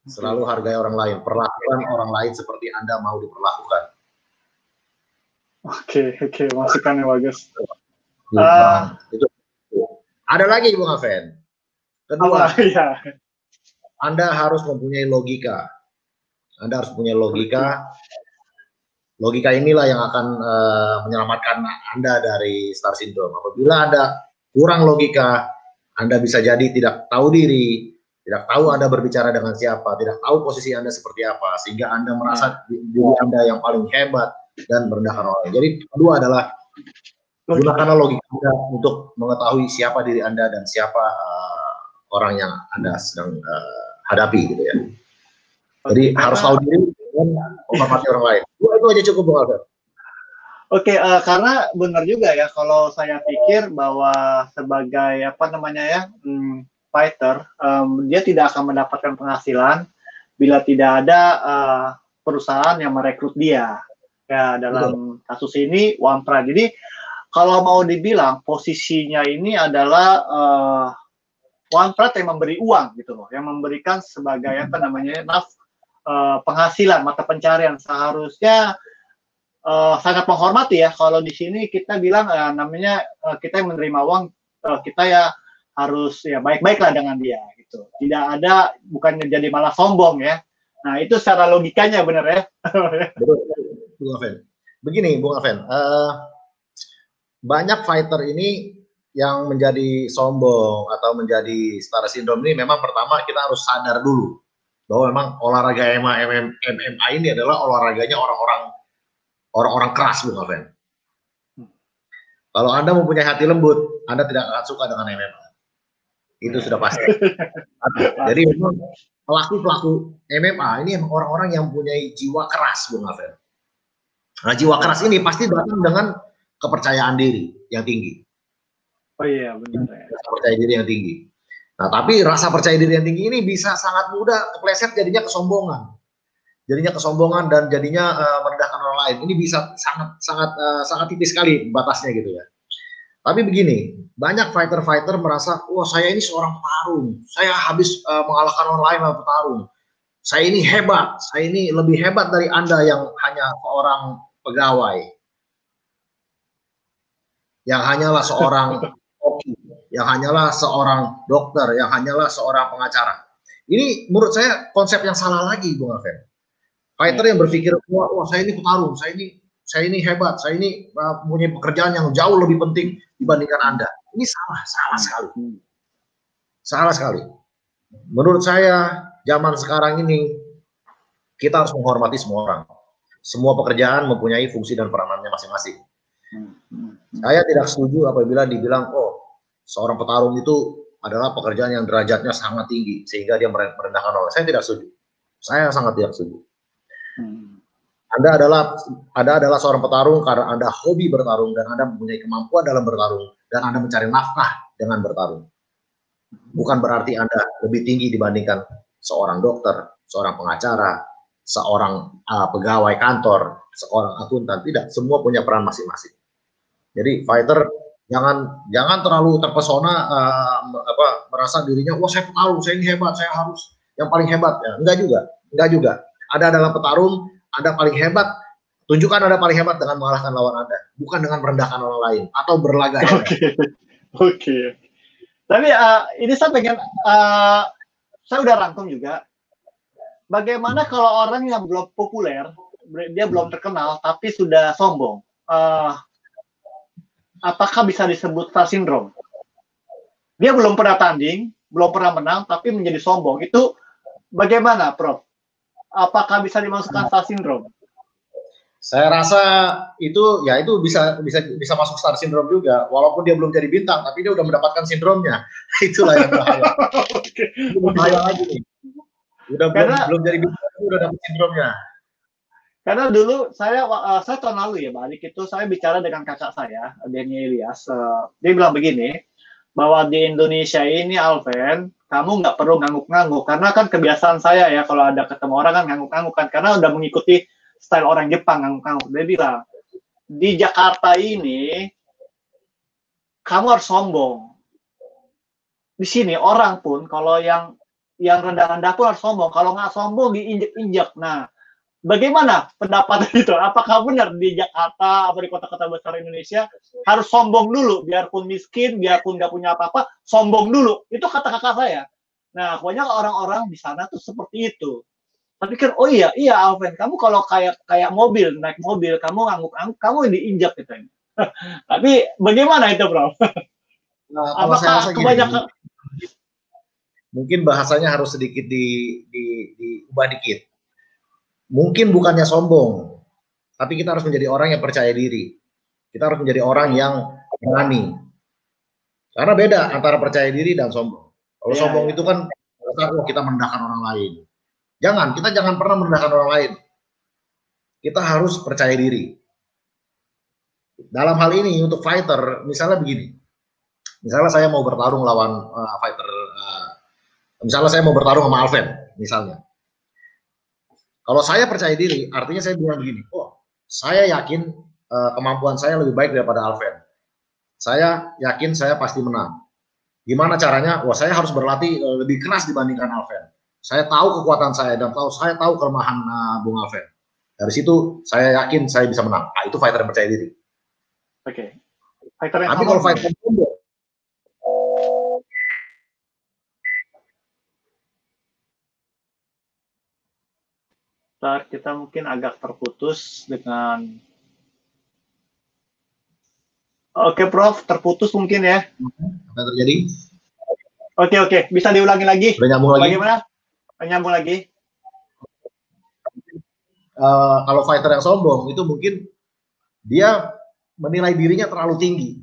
Selalu hargai orang lain, perlakukan orang lain seperti Anda mau diperlakukan. Oke, masukannya bagus. Itu. Ada lagi Bung Alven. Kedua, Anda harus mempunyai logika. Anda harus punya logika. Logika inilah yang akan menyelamatkan Anda dari star syndrome. Apabila Anda kurang logika, Anda bisa jadi tidak tahu diri, tidak tahu Anda berbicara dengan siapa, tidak tahu posisi Anda seperti apa, sehingga Anda merasa diri Anda yang paling hebat dan merendahkan orang lain. Jadi kedua adalah Gunakanlah logika Anda untuk mengetahui siapa diri Anda dan siapa orang yang Anda sedang hadapi gitu ya. Jadi harus tahu diri dan menghormati orang lain. Itu aja cukup, Bung Albert. Oke, karena benar juga ya kalau saya pikir bahwa sebagai apa namanya ya fighter, dia tidak akan mendapatkan penghasilan bila tidak ada perusahaan yang merekrut dia. Ya dalam kasus ini One Pride. Jadi kalau mau dibilang posisinya ini adalah One Pride yang memberi uang gitu loh, yang memberikan sebagai apa namanya penghasilan mata pencarian. Seharusnya sangat menghormati ya kalau di sini kita bilang namanya kita yang menerima uang, kita ya harus ya baik-baiklah dengan dia gitu. Tidak ada, bukannya jadi malah sombong ya. Nah itu secara logikanya benar ya. Betul, Bung Alven. Begini Bung Alven, banyak fighter ini yang menjadi sombong atau menjadi star syndrome ini memang pertama kita harus sadar dulu bahwa memang olahraga MMA ini adalah olahraganya orang-orang keras, Bung Alven. Kalau Anda mempunyai hati lembut, Anda tidak akan suka dengan MMA. Itu sudah pasti. Jadi memang pelaku-pelaku MMA ini memang orang-orang yang mempunyai jiwa keras, Bung Alven. Nah, jiwa keras ini pasti datang dengan kepercayaan diri yang tinggi. Oh iya, benar. Percaya diri yang tinggi. Nah, tapi rasa percaya diri yang tinggi ini bisa sangat mudah kepleset jadinya kesombongan. Jadinya kesombongan dan jadinya merendahkan orang lain. Ini bisa sangat tipis sekali batasnya gitu ya. Tapi begini, banyak fighter-fighter merasa, wah saya ini seorang petarung, saya habis mengalahkan orang lain dalam petarung. Saya ini hebat, saya ini lebih hebat dari Anda yang hanya seorang pegawai, yang hanyalah seorang koki, yang hanyalah seorang dokter, yang hanyalah seorang pengacara. Ini menurut saya konsep yang salah lagi, Bung Alven. Fighter yang berpikir, wah saya ini petarung, saya ini hebat, saya ini punya pekerjaan yang jauh lebih penting dibandingkan Anda. Ini salah sekali. Salah sekali. Menurut saya, zaman sekarang ini, kita harus menghormati semua orang. Semua pekerjaan mempunyai fungsi dan peranannya masing-masing. Saya tidak setuju apabila dibilang, oh, seorang petarung itu adalah pekerjaan yang derajatnya sangat tinggi, sehingga dia merendahkan orang. Saya tidak setuju. Saya sangat tidak setuju. Anda adalah seorang petarung karena Anda hobi bertarung dan Anda mempunyai kemampuan dalam bertarung dan Anda mencari nafkah dengan bertarung. Bukan berarti Anda lebih tinggi dibandingkan seorang dokter, seorang pengacara, seorang pegawai kantor, seorang akuntan. Tidak, semua punya peran masing-masing. Jadi fighter jangan terlalu terpesona merasa dirinya, wah saya petarung, saya ini hebat, saya harus yang paling hebat. Ya, enggak juga. Ada dalam petarung, Anda paling hebat, tunjukkan Anda paling hebat dengan mengalahkan lawan Anda, bukan dengan merendahkan orang lain atau berlaga. Oke. Tapi ini saya pengen, saya udah rangkum juga. Bagaimana kalau orang yang belum populer, dia belum terkenal, tapi sudah sombong? Apakah bisa disebut star syndrome? Dia belum pernah tanding, belum pernah menang, tapi menjadi sombong. Itu bagaimana, Prof? Apakah bisa dimasukkan star syndrome? Saya rasa itu bisa masuk star syndrome juga, walaupun dia belum jadi bintang, tapi dia udah mendapatkan sindromnya. Itulah yang bahaya. Itu bahaya lagi nih. Belum jadi bintang, udah dapat sindromnya. Karena dulu saya tahun lalu ya, balik itu saya bicara dengan kakak saya, Denny Ilyas. Dia bilang begini, bahwa di Indonesia ini, Alven, kamu nggak perlu ngangguk-ngangguk. Karena kan kebiasaan saya ya, kalau ada ketemu orang kan ngangguk-ngangguk kan. Karena udah mengikuti style orang Jepang, ngangguk-ngangguk. Dia bilang, di Jakarta ini, kamu harus sombong. Di sini orang pun, kalau yang rendah-rendah pun harus sombong. Kalau nggak sombong, diinjek-injek. Nah, bagaimana pendapat itu? Apakah benar di Jakarta atau di kota-kota besar Indonesia harus sombong dulu, biarpun miskin, biarpun nggak punya apa-apa, sombong dulu? Itu kata kakak saya. Nah, banyak orang-orang di sana tuh seperti itu. Tapi kan, oh iya Alven, kamu kalau kayak mobil, naik mobil, kamu ngangguk-ngangguk, kamu yang diinjak gitu. Tapi bagaimana itu, Bro? Nah, apakah kebanyakan? Mungkin bahasanya harus sedikit diubah dikit. Mungkin bukannya sombong, tapi kita harus menjadi orang yang percaya diri. Kita harus menjadi orang yang berani. Karena beda antara percaya diri dan sombong. Kalau sombong itu kan kita merendahkan orang lain. Kita jangan pernah merendahkan orang lain. Kita harus percaya diri. Dalam hal ini untuk fighter, misalnya begini. Misalnya saya mau bertarung lawan fighter, misalnya saya mau bertarung sama Alven, misalnya. Kalau saya percaya diri, artinya saya bilang begini, oh, saya yakin kemampuan saya lebih baik daripada Alven. Saya yakin saya pasti menang. Gimana caranya? Wah, saya harus berlatih lebih keras dibandingkan Alven. Saya tahu kekuatan saya dan saya tahu kelemahan Bung Alven. Dari situ saya yakin saya bisa menang. Nah, itu fighter yang percaya diri. Oke. Fighter yang tapi kalau fighter yang sombong, kita mungkin agak terputus dengan Oke, Prof, terputus mungkin ya. Apa yang terjadi? Oke, bisa diulangi lagi. Udah nyambung lagi? Bagaimana? Nyambung lagi. Kalau fighter yang sombong itu mungkin dia menilai dirinya terlalu tinggi.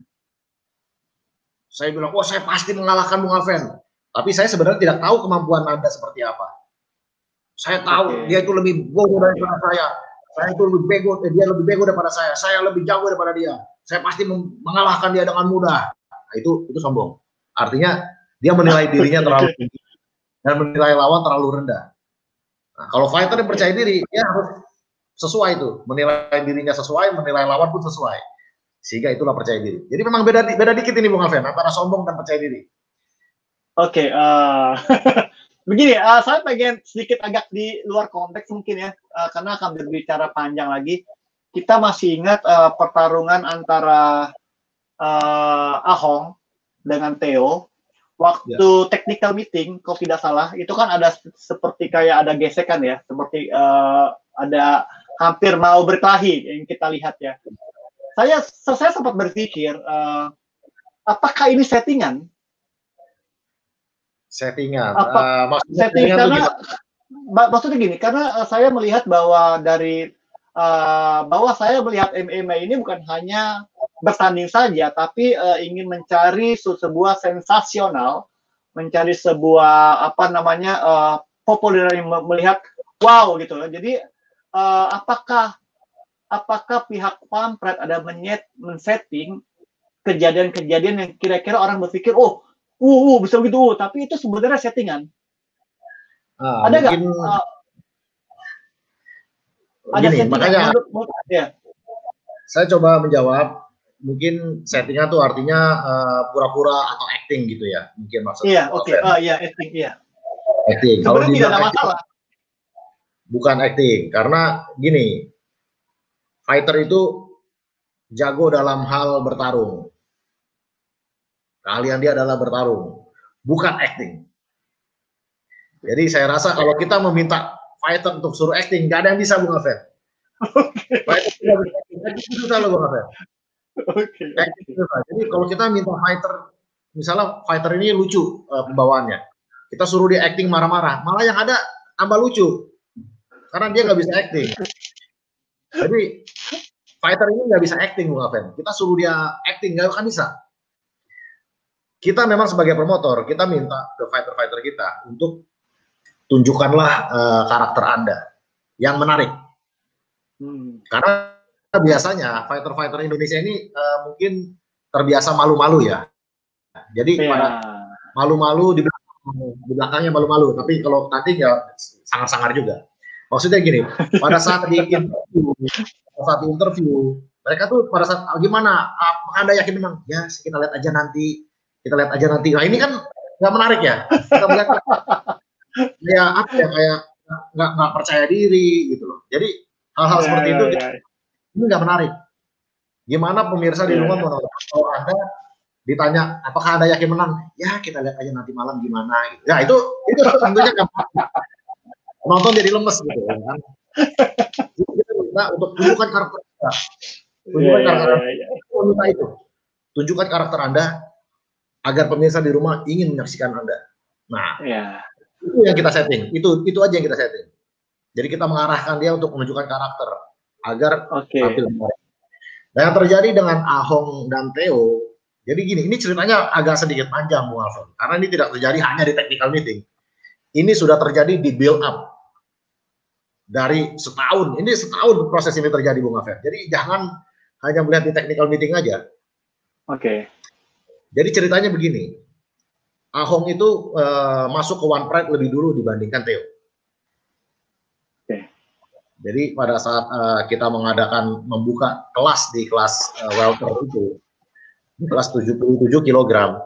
Saya bilang, oh saya pasti mengalahkan Bung Alven. Tapi saya sebenarnya tidak tahu kemampuan Anda seperti apa. Saya tahu dia itu lebih bodoh daripada saya. Saya itu lebih bego, dia lebih bego daripada saya. Saya lebih jago daripada dia. Saya pasti mengalahkan dia dengan mudah. Nah, itu sombong. Artinya dia menilai dirinya terlalu tinggi dan menilai lawan terlalu rendah. Nah, kalau fighter yang percaya diri, dia harus sesuai itu, menilai dirinya sesuai, menilai lawan pun sesuai. Sehingga itulah percaya diri. Jadi memang beda dikit ini Bung Alven antara sombong dan percaya diri. Oke, begini, saya pengen sedikit agak di luar konteks mungkin ya, karena akan berbicara panjang lagi. Kita masih ingat pertarungan antara Ahong dengan Theo waktu technical meeting, kalau tidak salah, itu kan ada seperti kayak ada gesekan ya, seperti ada hampir mau berkelahi yang kita lihat ya. Saya sempat berpikir, apakah ini settingan? Settingan. Maksudnya gini, karena saya melihat bahwa saya melihat MMA ini bukan hanya bertanding saja, tapi ingin mencari sebuah sensasional, mencari sebuah populer yang melihat wow gitu. Jadi apakah pihak Pampret ada men-setting kejadian-kejadian yang kira-kira orang berpikir bisa begitu, tapi itu sebenarnya settingan. Ada nggak? Ada settingan? Makanya saya coba menjawab. Mungkin settingan tuh artinya pura-pura atau acting gitu ya, mungkin maksudnya. Iya, acting, iya. Acting. Sebenarnya tidak ada masalah. Bukan acting, karena gini, fighter itu jago dalam hal bertarung. Keahlian dia adalah bertarung, bukan acting. Jadi saya rasa kalau kita meminta fighter untuk suruh acting, nggak ada yang bisa Bung Alven. Fighter tidak bisa acting, susah loh Bung Alven. Jadi kalau kita minta fighter, misalnya fighter ini lucu pembawaannya, kita suruh dia acting marah-marah, malah yang ada tambah lucu, karena dia nggak bisa acting. Jadi fighter ini nggak bisa acting Bung Alven. Kita suruh dia acting nggak akan bisa. Kita memang sebagai promotor, kita minta ke fighter-fighter kita untuk tunjukkanlah karakter Anda yang menarik. Karena biasanya fighter-fighter Indonesia ini mungkin terbiasa malu-malu ya. Jadi pada malu-malu di belakangnya malu-malu, tapi kalau nanti ya sangar-sangar juga. Maksudnya gini, pada saat di interview, mereka tuh pada saat gimana? Apakah Anda yakin menang? Ya, kita lihat aja nanti. Nah ini kan nggak menarik ya. Kita melihat kayak nggak percaya diri gitu loh. Jadi hal-hal seperti itu ini nggak menarik. Gimana pemirsa di rumah menonton? Kalau Anda ditanya apakah Anda yakin menang? Ya kita lihat aja nanti malam gimana. Gitu. Ya itu tentunya nggak penonton jadi lemes gitu kan. Jadi kita minta untuk tunjukkan karakter Anda. Tunjukkan karakter Anda agar pemirsa di rumah ingin menyaksikan Anda. Nah, itu yang kita setting. Itu aja yang kita setting. Jadi kita mengarahkan dia untuk menunjukkan karakter agar tampil menarik. Dan yang terjadi dengan Ahong dan Theo, jadi gini, ini ceritanya agak sedikit panjang, Bung Alfon, karena ini tidak terjadi hanya di technical meeting. Ini sudah terjadi di build up dari setahun. Ini setahun proses ini terjadi, Bung Alfon. Jadi jangan hanya melihat di technical meeting aja. Oke. Jadi ceritanya begini, Ahong itu masuk ke One Pride lebih dulu dibandingkan Theo. Jadi pada saat kita membuka kelas di kelas welter itu, di kelas 77 kg,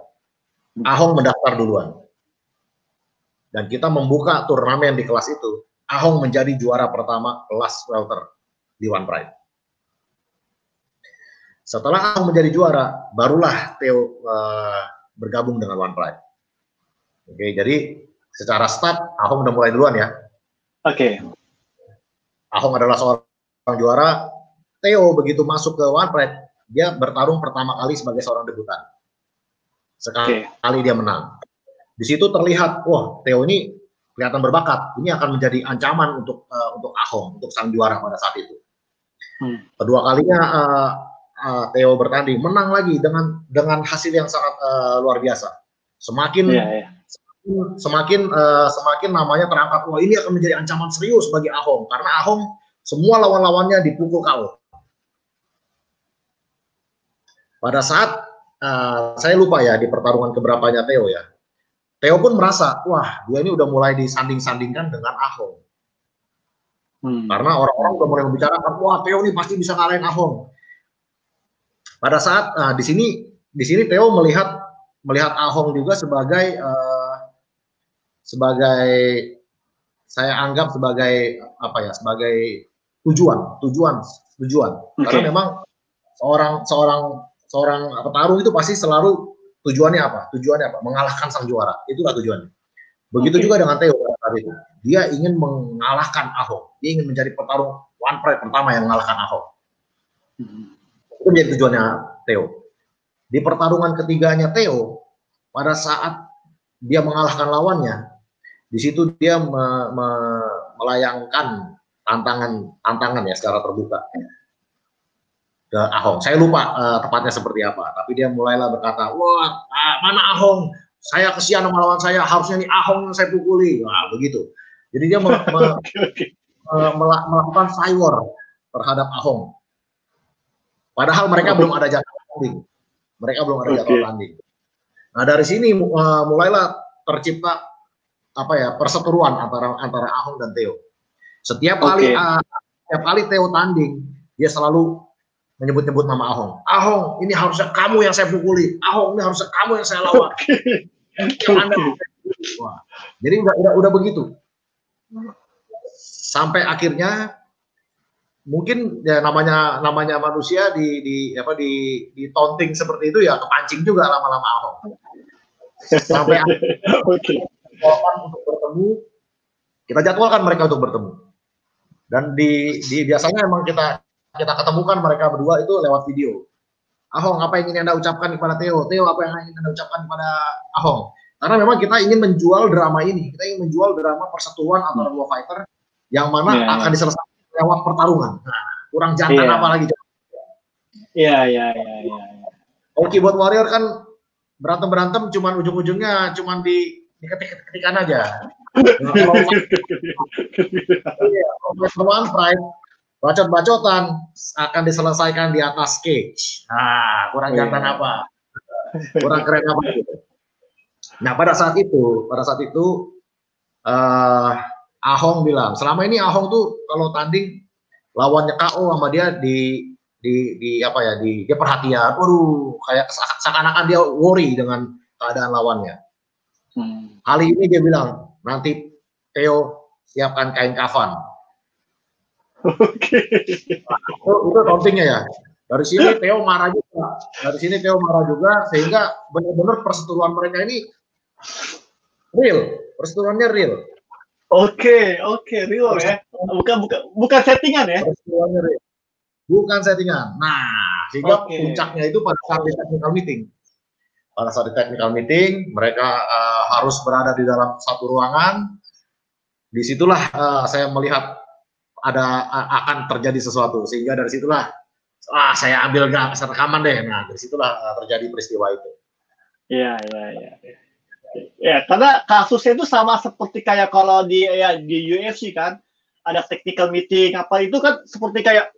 Ahong mendaftar duluan. Dan kita membuka turnamen di kelas itu, Ahong menjadi juara pertama kelas welter di One Pride. Setelah Ahong menjadi juara, barulah Theo bergabung dengan One Pride. Oke, jadi secara start, Ahong udah mulai duluan ya. Oke. Ahong adalah seorang juara. Theo begitu masuk ke One Pride, dia bertarung pertama kali sebagai seorang debutan. Sekali dia menang. Di situ terlihat, wah, Theo ini kelihatan berbakat. Ini akan menjadi ancaman untuk Ahong, untuk sang juara pada saat itu. Kedua kalinya Theo bertanding, menang lagi dengan hasil yang sangat luar biasa. Semakin namanya terangkat, wah ini akan menjadi ancaman serius bagi Ahong, karena Ahong semua lawan-lawannya dipukul KO. Pada saat saya lupa ya di pertarungan keberapanya Theo ya, Theo pun merasa, wah dia ini udah mulai disanding-sandingkan dengan Ahong, karena orang-orang udah mulai membicarakan, wah Theo ini pasti bisa ngalahin Ahong. Pada saat di sini Theo melihat Ahong juga sebagai saya anggap sebagai apa ya, sebagai tujuan. Karena memang seorang petarung itu pasti selalu tujuannya apa? Mengalahkan sang juara. Itulah tujuannya. Begitu juga dengan Theo saat itu. Dia ingin mengalahkan Ahong. Dia ingin menjadi petarung One Pride pertama yang mengalahkan Ahong. Itu menjadi tujuannya Theo. Di pertarungan ketiganya Theo, pada saat dia mengalahkan lawannya, di situ dia melayangkan tantangan ya secara terbuka ke Ahong. Saya lupa tepatnya seperti apa, tapi dia mulailah berkata, wah mana Ahong, saya kesian sama lawan saya, harusnya nih Ahong yang saya pukuli. Nah, begitu. Jadi dia melakukan cywar terhadap Ahong. Padahal mereka belum ada jadwal tanding. Nah dari sini mulailah tercipta apa ya, perseteruan antara Ahong dan Theo. Setiap kali Theo tanding, dia selalu menyebut-nyebut nama Ahong. Ahong, ini harusnya kamu yang saya pukuli. Ahong, ini harusnya kamu yang saya lawan. Wah, jadi udah begitu. Sampai akhirnya mungkin ya namanya manusia di taunting seperti itu ya, kepancing juga lama-lama Ahong. Sampai untuk bertemu, kita jadwalkan mereka untuk bertemu. Dan biasanya memang kita ketemukan mereka berdua itu lewat video. Ahong, apa yang ingin Anda ucapkan kepada Theo? Theo, apa yang ingin Anda ucapkan kepada Ahong? Karena memang kita ingin menjual drama ini. Kita ingin menjual drama perseturuan antara dua fighter yang mana akan diselesaikan lewat pertarungan. Nah, kurang jantan apa lagi? Iya. Kalau Keyboard Warrior kan berantem cuman ujung-ujungnya cuman diketik-ketikan aja. One Pride, bacot-bacotan akan diselesaikan di atas cage. Nah, kurang jantan apa? Kurang keren apa gitu. Nah, pada saat itu Ahong bilang, selama ini Ahong tuh kalau tanding lawannya KO sama dia dia perhatian, kayak seakan-akan dia worry dengan keadaan lawannya. Kali ini dia bilang, nanti Theo siapkan kain kafan. Itu tauntingnya ya. Dari sini Theo marah juga, sehingga benar-benar perseteruan mereka ini real, perseteruannya real. Oke, real ya. Bukan settingan ya. Perseteruannya real. Bukan settingan. Nah, sehingga puncaknya itu pada saat di technical meeting. Pada saat di technical meeting, mereka harus berada di dalam satu ruangan. Disitulah saya melihat akan terjadi sesuatu. Sehingga dari situlah saya ambil rekaman deh. Nah, dari situlah terjadi peristiwa itu. Iya. Ya, karena kasusnya itu sama seperti kayak kalau di UFC kan, ada technical meeting apa itu kan seperti kayak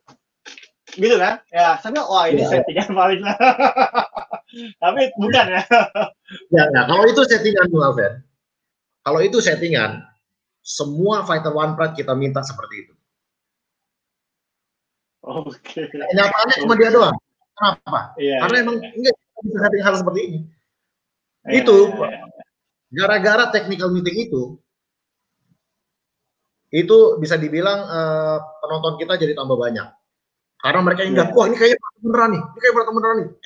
gitu kan? Ya, saya bilang, wah ini settingan paling lah. Tapi bukan ya. Ya, kalau itu settingan, Bung Alven. Kalau itu settingan, semua fighter One Pride kita minta seperti itu. Oke. Kenyataannya cuma dia doang. Kenapa? Iya, Karena emang enggak bisa setting hal seperti ini. Iya. Gara-gara technical meeting itu bisa dibilang penonton kita jadi tambah banyak. Karena mereka ingat, wah ini kayak beneran nih,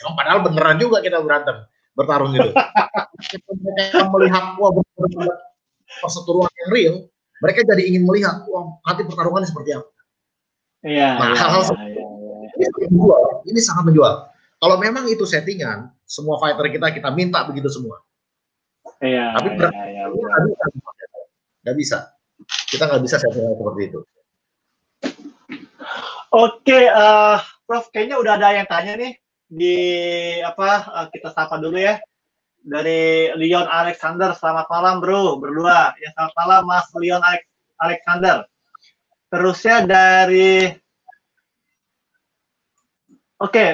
Emang padahal beneran juga kita bertarung gitu. Mereka melihat, wah bener-bener perseteruan yang real, mereka jadi ingin melihat, wah nanti pertarungannya seperti apa. Iya. Nah, hal-hal seperti ini sangat menjual. Kalau memang itu settingan, semua fighter kita minta begitu semua. Iya. Tapi nggak bisa. Kita nggak bisa settingan seperti itu. Oke, Prof, kayaknya udah ada yang tanya nih di kita sapa dulu ya. Dari Leon Alexander, selamat malam bro, berdua. Ya, selamat malam Mas Leon Alexander. Terusnya dari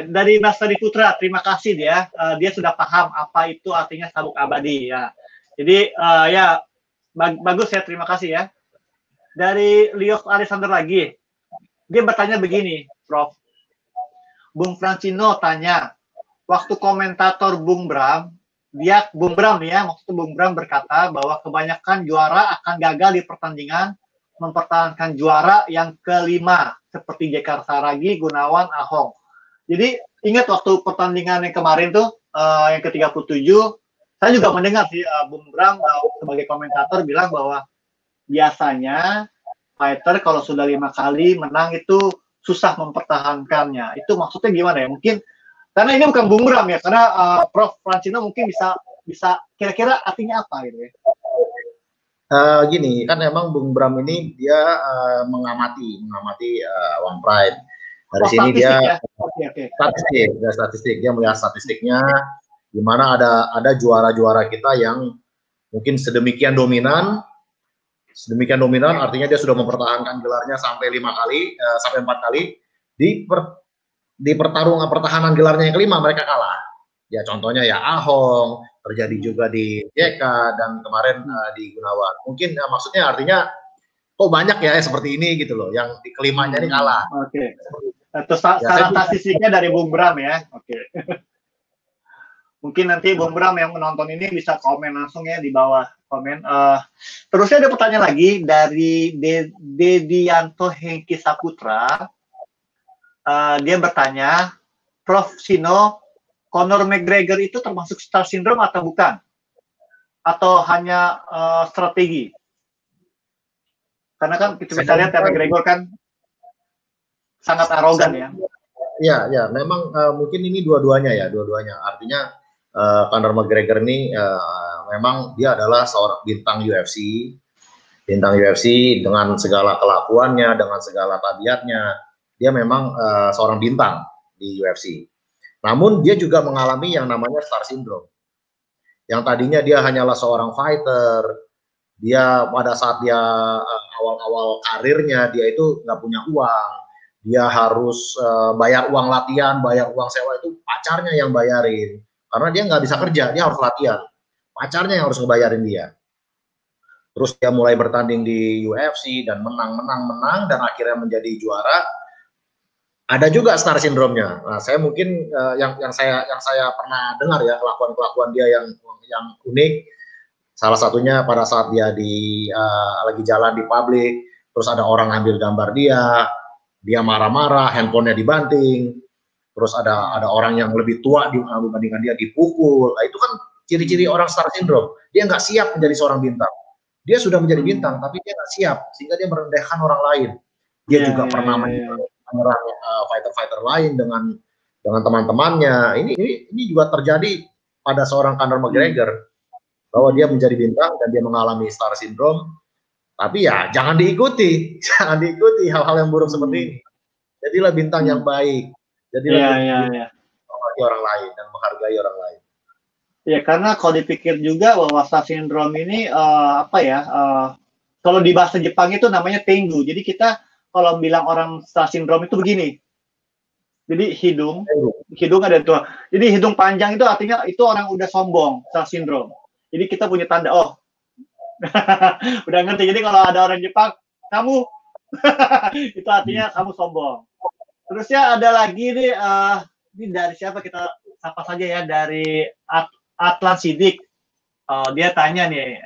dari Mas Tadi Putra, terima kasih dia. Dia sudah paham apa itu artinya sabuk abadi ya. Jadi bagus ya, terima kasih ya. Dari Leon Alexander lagi. Dia bertanya begini, Prof. Bung Francino tanya, waktu komentator Bung Bram maksudnya Bung Bram berkata bahwa kebanyakan juara akan gagal di pertandingan mempertahankan juara yang kelima, seperti Jekar Saragi, Gunawan, Ahong. Jadi ingat waktu pertandingan yang kemarin tuh, yang ke-37, saya juga mendengar sih Bung Bram sebagai komentator bilang bahwa biasanya fighter kalau sudah 5 kali menang itu susah mempertahankannya. Itu maksudnya gimana ya? Mungkin karena ini bukan Bung Bram ya, karena Prof Francino mungkin bisa kira-kira artinya apa gitu ya? Gini, kan emang Bung Bram ini dia mengamati One Pride. Dari sini dia statistik, dia melihat statistiknya, di mana ada juara-juara kita yang mungkin sedemikian dominan artinya dia sudah mempertahankan gelarnya sampai 4 kali di pertahanan gelarnya yang kelima mereka kalah. Ya contohnya ya Ahong, terjadi juga di JK dan kemarin di Gunawan. Mungkin maksudnya artinya banyak ya seperti ini gitu loh, yang di kelimanya ini kalah. Oke. Terus saran statistiknya dari Bung Bram ya. Oke. Mungkin nanti Bung Bram yang menonton ini bisa komen langsung ya di bawah komen. Terusnya ada pertanyaan lagi dari Dedianto Hengki Saputra. Dia bertanya, Prof Sino, Conor McGregor itu termasuk star syndrome atau bukan? Atau hanya strategi? Karena kan kita bisa lihat ya McGregor kan sangat arogan ya. Ya, memang mungkin ini dua-duanya. Artinya Conor McGregor ini memang dia adalah seorang bintang UFC dengan segala kelakuannya, dengan segala tabiatnya. Dia memang seorang bintang di UFC. Namun dia juga mengalami yang namanya star syndrome. Yang tadinya dia hanyalah seorang fighter, dia pada saat dia awal-awal karirnya dia itu nggak punya uang, dia harus bayar uang latihan, bayar uang sewa itu pacarnya yang bayarin. Karena dia nggak bisa kerja, dia harus latihan. Pacarnya yang harus ngebayarin dia. Terus dia mulai bertanding di UFC dan menang, dan akhirnya menjadi juara. Ada juga star syndrome-nya. Nah, saya mungkin yang saya pernah dengar ya kelakuan dia yang unik. Salah satunya pada saat dia lagi jalan di publik, terus ada orang ambil gambar dia marah-marah, handphonenya dibanting. Terus ada orang yang lebih tua dibandingkan dia dipukul. Nah, itu kan ciri-ciri orang star syndrome. Dia nggak siap menjadi seorang bintang. Dia sudah menjadi bintang, tapi dia nggak siap, sehingga dia merendahkan orang lain. Dia juga pernah menyerang fighter-fighter lain dengan teman-temannya. Ini juga terjadi pada seorang Conor McGregor, bahwa dia menjadi bintang dan dia mengalami star syndrome. Tapi ya jangan diikuti hal-hal yang buruk seperti ini. Jadilah bintang yang baik. Jadi Iya, lebih iya, iya. menghormati orang lain dan menghargai orang lain. Ya, karena kalau dipikir juga bahwa star syndrome ini apa ya? Kalau di bahasa Jepang itu namanya tengu. Jadi kita kalau bilang orang star syndrome itu begini. Jadi hidung ada dua. Jadi hidung panjang itu artinya itu orang udah sombong, star syndrome. Jadi kita punya tanda, oh, udah ngerti. Jadi kalau ada orang Jepang, kamu itu artinya kamu sombong. Terus ya ada lagi nih, ini dari siapa kita sapa saja ya, dari Atlan Sidik. Dia tanya nih,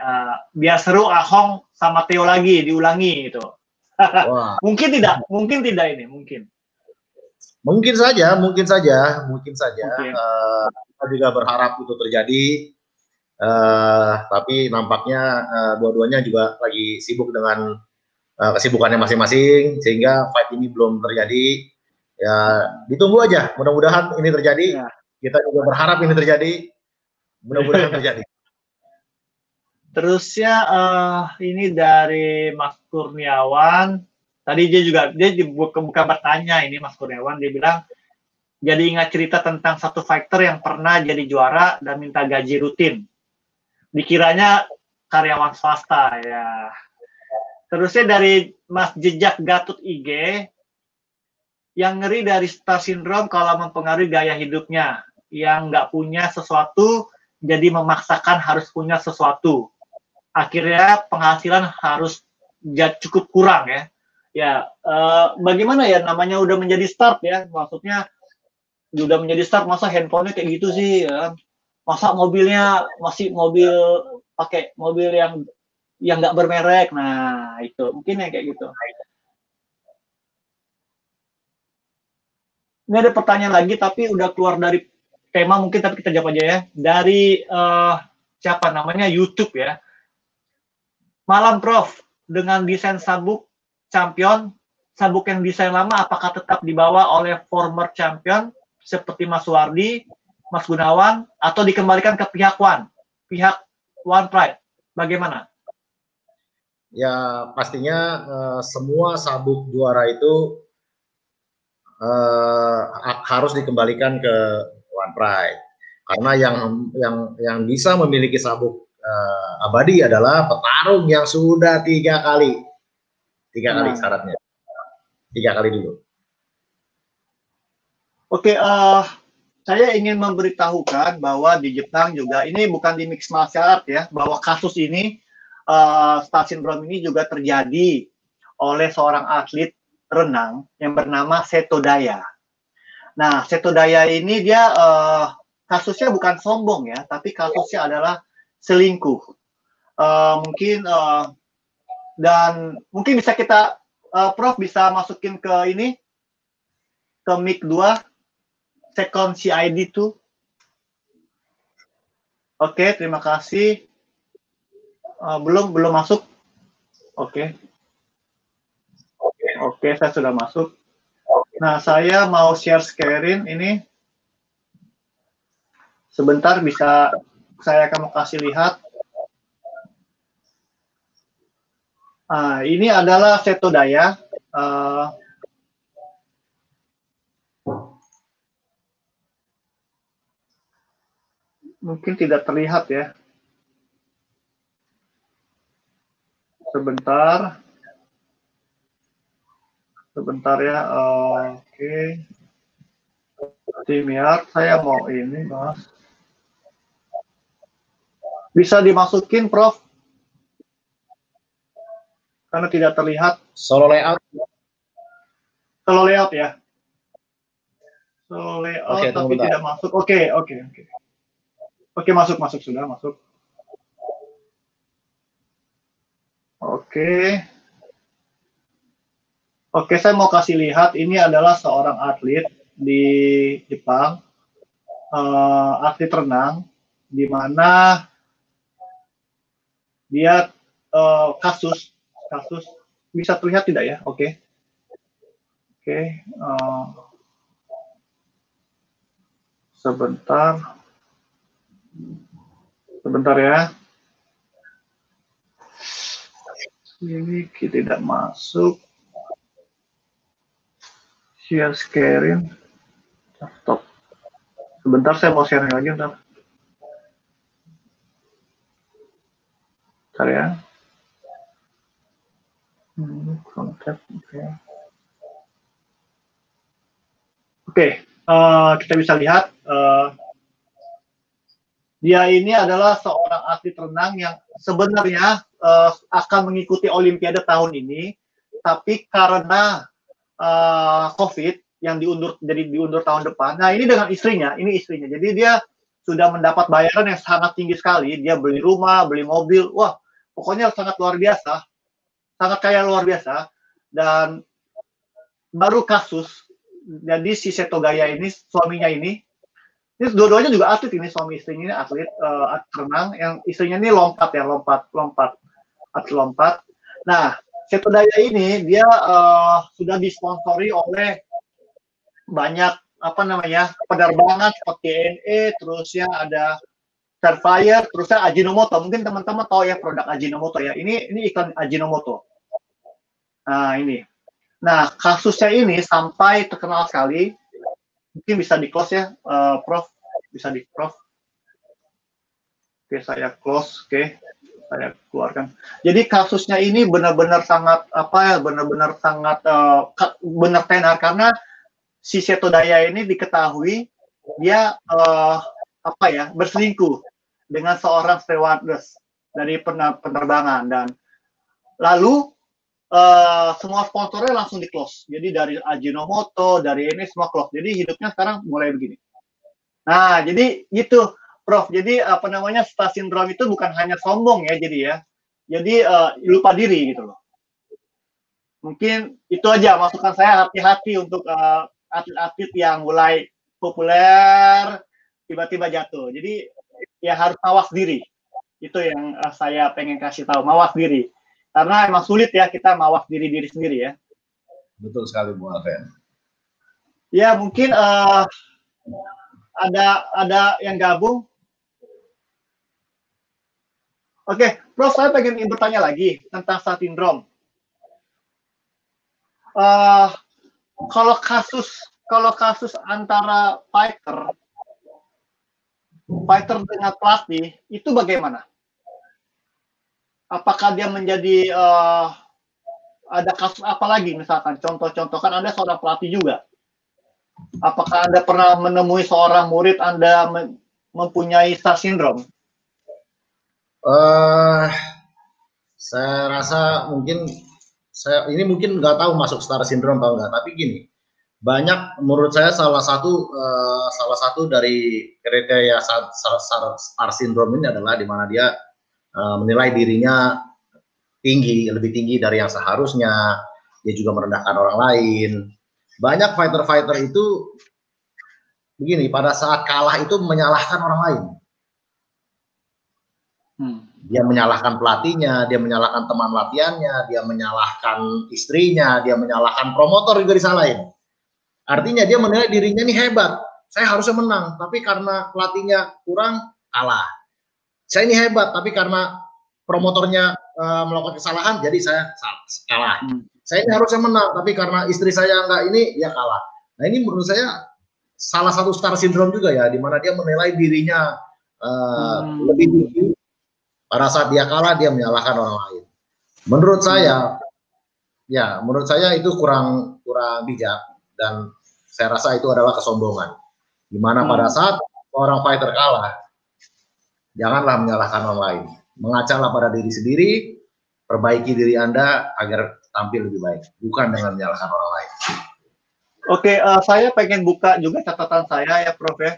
biar seru Ahong sama Theo lagi diulangi itu. Wah. Mungkin tidak ini, mungkin. Mungkin saja, mungkin saja, mungkin saja. Okay. Kita juga berharap itu terjadi, tapi nampaknya dua-duanya juga lagi sibuk dengan kesibukannya masing-masing, sehingga fight ini belum terjadi. Ya, ditunggu aja. Mudah-mudahan ini terjadi. Ya. Kita juga berharap ini terjadi. Mudah-mudahan terjadi. Terusnya ini dari Mas Kurniawan. Tadi dia bukan bertanya ini Mas Kurniawan, dia bilang jadi ingat cerita tentang satu fighter yang pernah jadi juara dan minta gaji rutin. Dikiranya karyawan swasta ya. Terusnya dari Mas Jejak Gatut IG, yang ngeri dari star syndrome kalau mempengaruhi gaya hidupnya, yang nggak punya sesuatu jadi memaksakan harus punya sesuatu. Akhirnya penghasilan harus cukup kurang ya. Ya, bagaimana ya, namanya udah menjadi start ya, maksudnya udah menjadi start, masa handphonenya kayak gitu sih ya. Masa mobilnya masih mobil pakai mobil yang nggak bermerek. Nah itu mungkin ya kayak gitu. Ini ada pertanyaan lagi tapi udah keluar dari tema mungkin, tapi kita jawab aja ya, dari siapa namanya, YouTube ya. Malam Prof, dengan desain sabuk champion, sabuk yang desain lama apakah tetap dibawa oleh former champion seperti Mas Wardi, Mas Gunawan, atau dikembalikan ke pihak One Pride? Bagaimana? Ya pastinya semua sabuk juara itu harus dikembalikan ke One Pride, karena yang bisa memiliki sabuk abadi adalah petarung yang sudah 3 kali syaratnya, 3 kali dulu. Oke, saya ingin memberitahukan bahwa di Jepang juga, ini bukan di mixed martial art ya, bahwa kasus ini star syndrome ini juga terjadi oleh seorang atlet renang yang bernama Seto Daya. Nah, Seto Daya ini dia kasusnya bukan sombong ya, tapi kasusnya adalah selingkuh. Mungkin dan mungkin bisa kita Prof bisa masukin ke ini, ke mic 2 second CID tuh. Oke, terima kasih. Belum masuk. Oke, saya sudah masuk. Nah, saya mau share screen ini. Sebentar, bisa saya akan kasih lihat. Ini adalah Seto Daya. Mungkin tidak terlihat ya. Sebentar ya. Oke. Timiar, saya mau ini, Mas. Bisa dimasukin, Prof? Karena tidak terlihat. Solo layout Ya. Solo layout, tapi tidak masuk. Oke. Oke, masuk, sudah masuk. Oke, saya mau kasih lihat, ini adalah seorang atlet di Jepang, atlet renang, di mana dia kasus bisa terlihat tidak ya? Oke. Sebentar ya. Ini tidak masuk. Share screen. Stop. Sebentar saya mau sharing lagi ntar. Bentar ya. Konten, oke. Kita bisa lihat dia ini adalah seorang atlet renang yang sebenarnya akan mengikuti Olimpiade tahun ini, tapi karena COVID yang diundur tahun depan. Nah, ini dengan istrinya, Jadi dia sudah mendapat bayaran yang sangat tinggi sekali. Dia beli rumah, beli mobil. Wah, pokoknya sangat luar biasa. Sangat kaya luar biasa. Dan baru kasus, jadi si Seto Gaya ini, suaminya ini dua-duanya juga atlet ini, suami istrinya ini atlet renang, yang istrinya ini lompat. Atlet lompat. Nah, Seto Gaya ini dia sudah disponsori oleh banyak penerbangan seperti TNE, terusnya ada Starfire, terusnya Ajinomoto. Mungkin teman-teman tahu ya produk Ajinomoto ya. Ini iklan Ajinomoto. Nah, ini. Nah, kasusnya ini sampai terkenal sekali. Mungkin bisa di-close ya, Prof. Bisa di-Prof. Oke, saya close. Oke, saya keluarkan. Jadi kasusnya ini benar-benar sangat benar-benar sangat benar tenar, karena si Seto Gaya ini diketahui dia berselingkuh dengan seorang stewardess dari penerbangan, dan lalu semua sponsornya langsung di close. Jadi dari Ajinomoto, dari ini semua close. Jadi hidupnya sekarang mulai begini. Nah, jadi gitu, Prof. Jadi star syndrome itu bukan hanya sombong ya, jadi lupa diri gitu loh. Mungkin itu aja masukan saya, hati-hati untuk atlet-atlet yang mulai populer tiba-tiba jatuh. Jadi ya harus mawas diri. Itu yang saya pengen kasih tahu, mawas diri. Karena emang sulit ya kita mawas diri sendiri ya. Betul sekali, Bu Alven. Ya, mungkin ada yang gabung. Oke, Prof, saya pengen bertanya lagi tentang star syndrome. Kalau kasus antara fighter dengan pelatih itu bagaimana? Apakah dia menjadi ada kasus apa lagi, misalkan contoh-contoh, kan Anda seorang pelatih juga. Apakah Anda pernah menemui seorang murid Anda mempunyai star syndrome? Saya rasa mungkin ini mungkin nggak tahu masuk star syndrome atau enggak, tapi gini, banyak menurut saya salah satu dari kriteria star syndrome ini adalah di mana dia menilai dirinya lebih tinggi dari yang seharusnya. Dia juga merendahkan orang lain. Banyak fighter itu begini, pada saat kalah itu menyalahkan orang lain. Dia menyalahkan pelatihnya, dia menyalahkan teman latihannya, dia menyalahkan istrinya, dia menyalahkan promotor juga disalahin. Artinya dia menilai dirinya ini hebat, saya harusnya menang, tapi karena pelatihnya kurang, kalah. Saya ini hebat, tapi karena promotornya melakukan kesalahan, jadi saya kalah. Saya ini harusnya menang, tapi karena istri saya enggak ini, dia kalah. Nah, ini menurut saya salah satu star syndrome juga ya, di mana dia menilai dirinya lebih tinggi. Pada saat dia kalah, dia menyalahkan orang lain. Menurut saya itu kurang bijak, dan saya rasa itu adalah kesombongan. Di mana pada saat orang fighter kalah, janganlah menyalahkan orang lain. Mengacaulah pada diri sendiri, perbaiki diri Anda agar tampil lebih baik, bukan dengan menyalahkan orang lain. Oke, saya pengen buka juga catatan saya ya, Prof. Ya.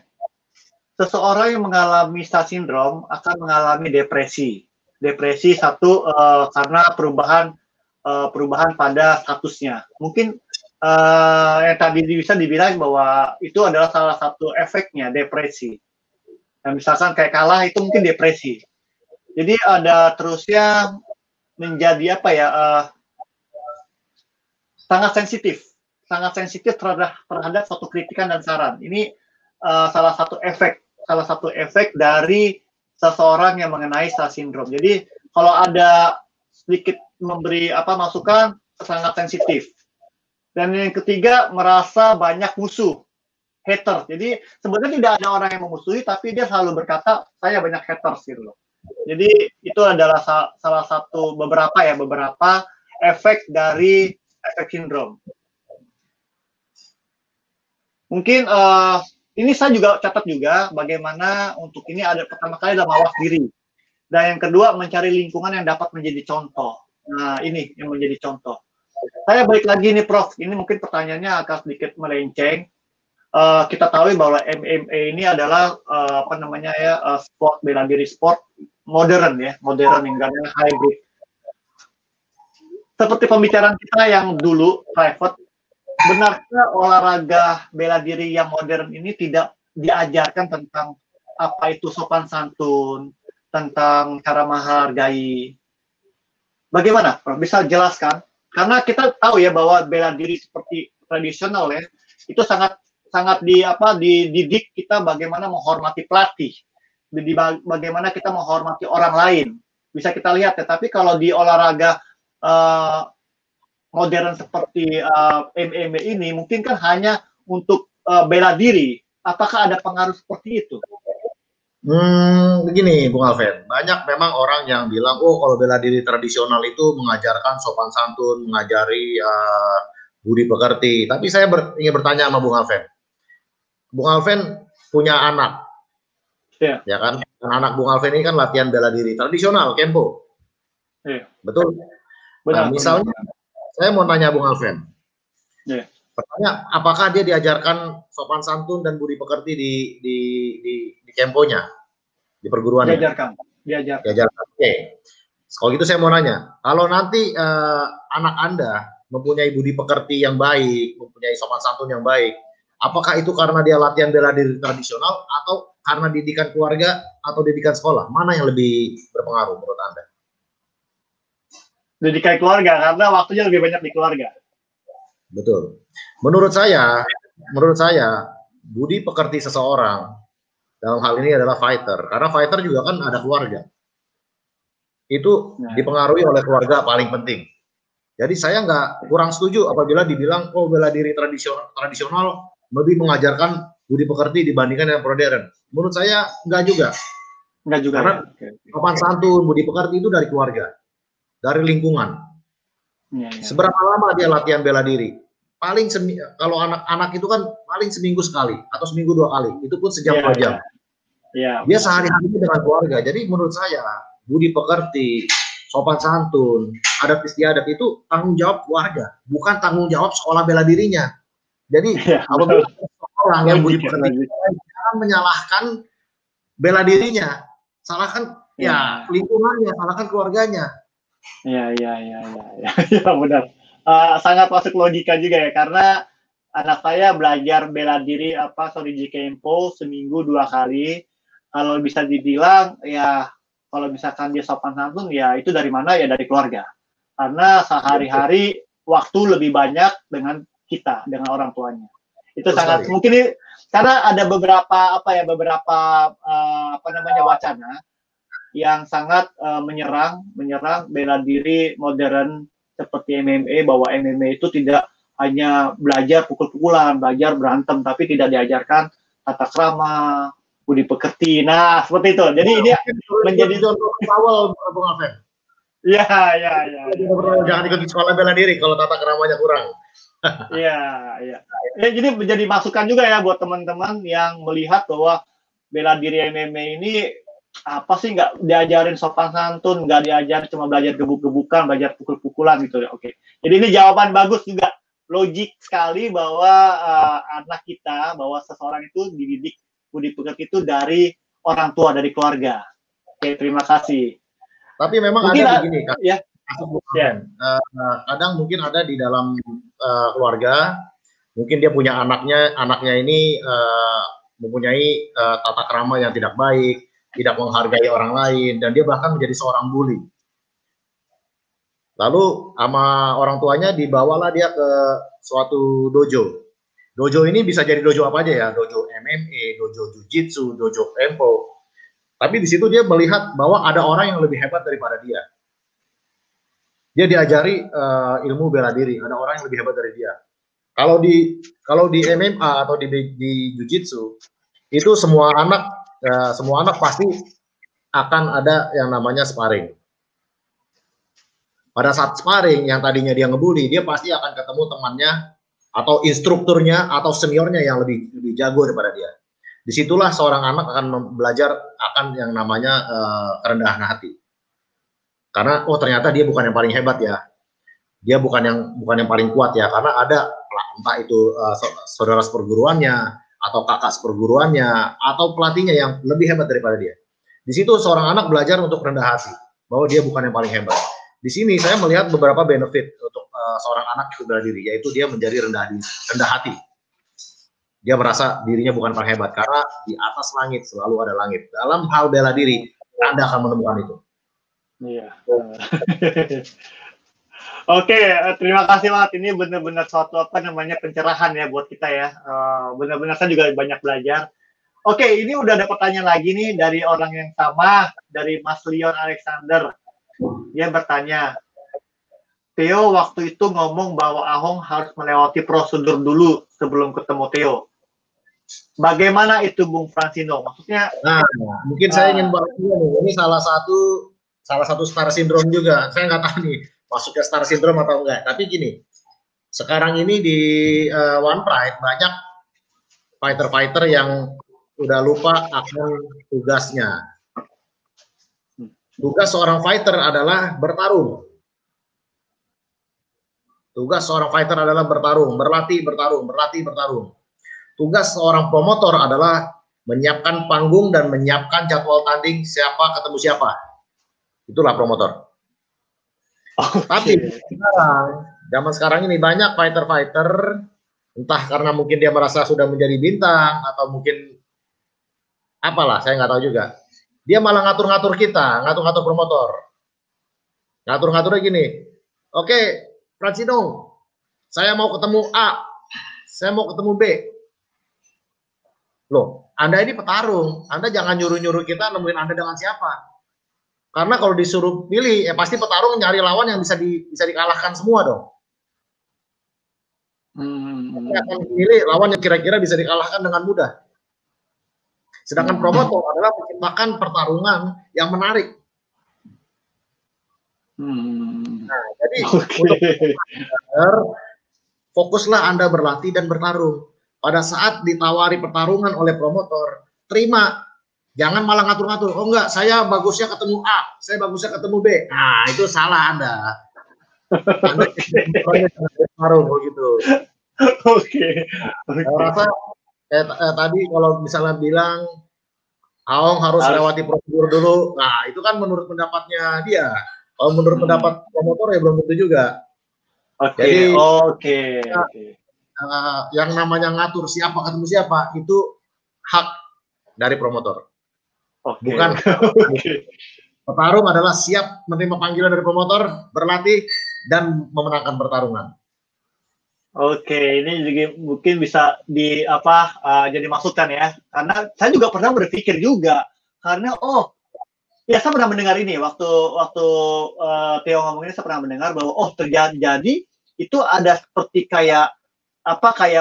Seseorang yang mengalami star syndrome akan mengalami depresi. Depresi satu karena perubahan pada statusnya. Mungkin yang tadi bisa dibilang bahwa itu adalah salah satu efeknya, depresi. Dan misalkan kayak kalah itu mungkin depresi. Jadi ada terusnya menjadi sangat sensitif terhadap suatu kritikan dan saran. Ini salah satu efek dari seseorang yang mengenai star syndrome. Jadi kalau ada sedikit memberi masukan, sangat sensitif. Dan yang ketiga, merasa banyak musuh. haters. Jadi sebenarnya tidak ada orang yang memusuhi, tapi dia selalu berkata saya banyak haters gitu loh. Jadi itu adalah salah satu beberapa efek dari efek sindrom. Mungkin ini saya juga catat juga bagaimana untuk ini ada pertama kali adalah mawas diri. Dan yang kedua mencari lingkungan yang dapat menjadi contoh. Nah ini yang menjadi contoh. Saya balik lagi nih Prof, ini mungkin pertanyaannya agak sedikit melenceng. Kita tahu bahwa MMA ini adalah sport bela diri, sport modern ya, modern yang hybrid. Seperti pembicaraan kita yang dulu private, benarkah olahraga bela diri yang modern ini tidak diajarkan tentang apa itu sopan santun, tentang cara menghargai? Bagaimana, Prof? Bisa jelaskan? Karena kita tahu ya bahwa bela diri seperti tradisional ya, itu sangat dididik kita bagaimana menghormati pelatih, bagaimana kita menghormati orang lain. Bisa kita lihat ya, tapi kalau di olahraga modern seperti MMA ini mungkin kan hanya untuk bela diri. Apakah ada pengaruh seperti itu? Begini, Bung Alven, banyak memang orang yang bilang, oh kalau bela diri tradisional itu mengajarkan sopan santun, mengajari budi pekerti. Tapi saya ingin bertanya sama Bung Alven. Bung Alven punya anak, ya kan? Anak Bung Alven ini kan latihan bela diri tradisional, Kempo. Betul? Benar, misalnya, saya mau tanya Bung Alven. Pertanyaan, apakah dia diajarkan sopan santun dan budi pekerti di Kemponya, di perguruannya? Diajarkan. Oke. Kalau gitu saya mau nanya, kalau nanti anak Anda mempunyai budi pekerti yang baik, mempunyai sopan santun yang baik, apakah itu karena dia latihan bela diri tradisional atau karena didikan keluarga atau didikan sekolah? Mana yang lebih berpengaruh menurut Anda? Didikan keluarga, karena waktunya lebih banyak di keluarga. Betul. Menurut saya, budi pekerti seseorang dalam hal ini adalah fighter. Karena fighter juga kan ada keluarga. Itu dipengaruhi oleh keluarga paling penting. Jadi saya kurang setuju apabila dibilang, oh bela diri tradisional lebih mengajarkan budi pekerti dibandingkan yang modern. Menurut saya enggak juga. Karena sopan santun, budi pekerti itu dari keluarga, dari lingkungan. Seberapa lama dia latihan bela diri? Paling kalau anak-anak itu kan paling seminggu sekali atau seminggu 2 kali. Itu pun sejam 2 jam. Dia sehari-hari dengan keluarga. Jadi menurut saya budi pekerti, sopan santun, adat istiadat itu tanggung jawab keluarga, bukan tanggung jawab sekolah bela dirinya. Jadi apabila orang yang budi pekerti jangan menyalahkan bela dirinya, salahkan lingkungannya, salahkan keluarganya. Ya benar. Sangat masuk logika juga ya, karena anak saya belajar bela diri di Kempo seminggu 2 kali. Kalau bisa dibilang ya, kalau misalkan dia sopan santun ya itu dari mana ya, dari keluarga. Karena sehari-hari waktu lebih banyak dengan kita, dengan orang tuanya. Itu sangat mungkin karena ada beberapa wacana yang sangat menyerang bela diri modern seperti MMA, bahwa MMA itu tidak hanya belajar pukul-pukulan, belajar berantem, tapi tidak diajarkan tata krama, budi pekerti. Nah, seperti itu. Jadi ini menjadi contoh awal, Bung Alven. Ya. Jangan ikut di sekolah bela diri kalau tata keramanya kurang. Iya. Jadi menjadi masukan juga ya buat teman-teman yang melihat bahwa bela diri MMA ini apa sih, nggak diajarin sopan santun, nggak diajarin, cuma belajar gebuk-gebukan, belajar pukul-pukulan gitu ya. Oke. Jadi ini jawaban bagus juga, logik sekali bahwa anak kita, bahwa seseorang itu dididik budi pekerti itu dari orang tua, dari keluarga. Oke, terima kasih. Tapi memang mungkin ada begini kan. Kadang mungkin ada di dalam keluarga, mungkin dia punya anaknya ini mempunyai tata krama yang tidak baik, tidak menghargai orang lain, dan dia bahkan menjadi seorang bully. Lalu sama orang tuanya dibawalah dia ke suatu dojo. Dojo ini bisa jadi dojo apa aja ya, dojo MMA, dojo Jiu-Jitsu, dojo Kempo. Tapi di situ dia melihat bahwa ada orang yang lebih hebat daripada dia. Dia diajari ilmu bela diri, ada orang yang lebih hebat dari dia. Kalau di MMA atau di Jiu-Jitsu itu semua anak pasti akan ada yang namanya sparring. Pada saat sparring yang tadinya dia ngebully, dia pasti akan ketemu temannya atau instrukturnya atau seniornya yang lebih jago daripada dia. Disitulah seorang anak akan belajar akan yang namanya kerendahan hati. Karena ternyata dia bukan yang paling hebat ya. Dia bukan yang paling kuat ya, karena ada entah itu saudara seperguruannya atau kakak seperguruannya atau pelatihnya yang lebih hebat daripada dia. Di situ seorang anak belajar untuk rendah hati, bahwa dia bukan yang paling hebat. Di sini saya melihat beberapa benefit untuk seorang anak itu bela diri, yaitu dia menjadi rendah hati. Dia merasa dirinya bukan paling hebat karena di atas langit selalu ada langit. Dalam hal bela diri, Anda akan menemukan itu. Iya. Oke, terima kasih banget. Ini benar-benar suatu pencerahan ya buat kita ya. Benar-benar saya juga banyak belajar. Oke, ini udah ada pertanyaan lagi nih dari orang yang sama, dari Mas Leon Alexander. Dia bertanya, Theo waktu itu ngomong bahwa Ahong harus melewati prosedur dulu sebelum ketemu Theo. Bagaimana itu Bung Francino? Maksudnya? Nah, mungkin saya ingin bahas juga nih. Ini salah satu star syndrome juga. Saya nggak tahu nih masuknya star syndrome atau enggak. Tapi gini, sekarang ini di One Pride banyak fighter-fighter yang udah lupa akan tugasnya. Tugas seorang fighter adalah bertarung. Tugas seorang fighter adalah bertarung, berlatih, bertarung. Tugas seorang promotor adalah menyiapkan panggung dan menyiapkan jadwal tanding siapa ketemu siapa. Itulah promotor. Tapi zaman sekarang ini banyak fighter-fighter, entah karena mungkin dia merasa sudah menjadi bintang atau mungkin apalah, saya nggak tahu juga. Dia malah ngatur-ngatur kita, ngatur-ngatur promotor. Ngatur-ngaturnya gini, oke, Francino, saya mau ketemu A, saya mau ketemu B. Loh, Anda ini petarung, Anda jangan nyuruh-nyuruh kita nemuin Anda dengan siapa. Karena kalau disuruh pilih, ya pasti petarung nyari lawan yang bisa dikalahkan semua dong. Kita akan pilih lawan yang kira-kira bisa dikalahkan dengan mudah. Sedangkan promotor adalah menciptakan pertarungan yang menarik. Nah, jadi untuk fokuslah Anda berlatih dan bertarung. Pada saat ditawari pertarungan oleh promotor, terima. Jangan malah ngatur-ngatur. Oh enggak, saya bagusnya ketemu A, saya bagusnya ketemu B. Nah, itu salah Anda. Anda bertarung begitu. Oke. Saya rasa tadi kalau misalnya bilang Ahong harus lewati prosedur dulu, nah itu kan menurut pendapatnya dia. Kalau menurut pendapat promotor ya belum tentu juga. Jadi yang namanya ngatur siapa ketemu siapa itu hak dari promotor. Bukan petarung adalah siap menerima panggilan dari promotor, berlatih dan memenangkan pertarungan. Oke, ini juga mungkin bisa jadi masukan ya. Karena saya juga pernah berpikir juga, karena ya saya pernah mendengar ini waktu Theo ngomong ini, saya pernah mendengar bahwa terjadi itu ada seperti kayak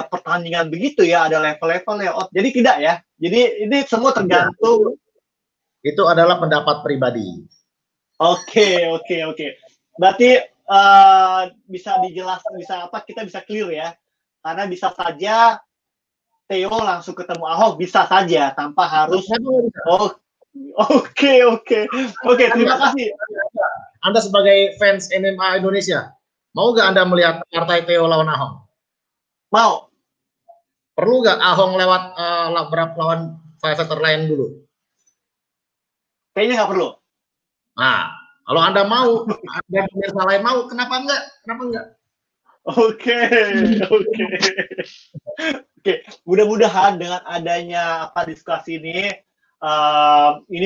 pertandingan begitu ya, ada level-level ya. Jadi tidak ya. Jadi ini semua tergantung. Itu adalah pendapat pribadi. Oke. Berarti bisa dijelaskan, kita bisa clear ya, karena bisa saja Theo langsung ketemu Ahok, bisa saja tanpa harus. Oke, terima kasih. Anda sebagai fans MMA Indonesia, mau nggak Anda melihat partai Theo lawan Ahok? Mau. Perlu nggak Ahok lewat lawan fighter lain dulu? Kayaknya nggak perlu. Nah, kalau Anda mau, dan pemirsa lain mau, kenapa enggak? Oke. Mudah-mudahan dengan adanya diskusi ini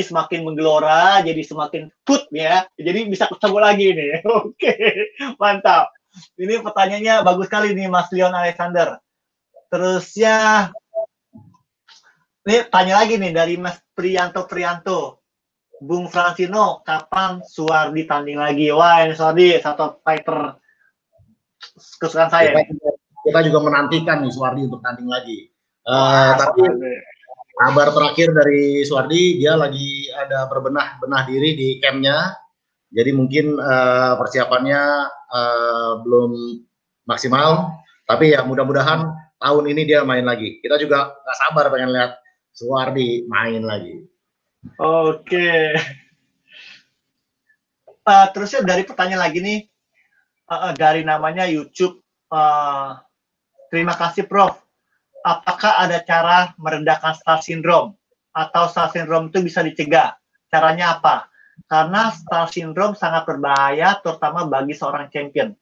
semakin menggelora, jadi semakin good ya. Jadi bisa ketemu lagi nih. Oke, mantap. Ini pertanyaannya bagus sekali nih Mas Leon Alexander. Terus ya, ini tanya lagi nih dari Mas Priyanto. Bung Francino, kapan Suwardi tanding lagi? Wah, ini Suwardi satu fighter kesukaan saya. kita juga menantikan nih Suwardi untuk tanding lagi. Tapi kabar terakhir dari Suwardi, dia lagi ada berbenah diri di campnya. Jadi mungkin persiapannya belum maksimal. Tapi ya mudah-mudahan tahun ini dia main lagi. Kita juga nggak sabar pengen lihat Suwardi main lagi. Oke. Terusnya dari pertanyaan lagi nih, dari namanya YouTube. Terima kasih Prof. Apakah ada cara meredakan star syndrome? Atau star syndrome itu bisa dicegah? Caranya apa? Karena star syndrome sangat berbahaya, terutama bagi seorang champion.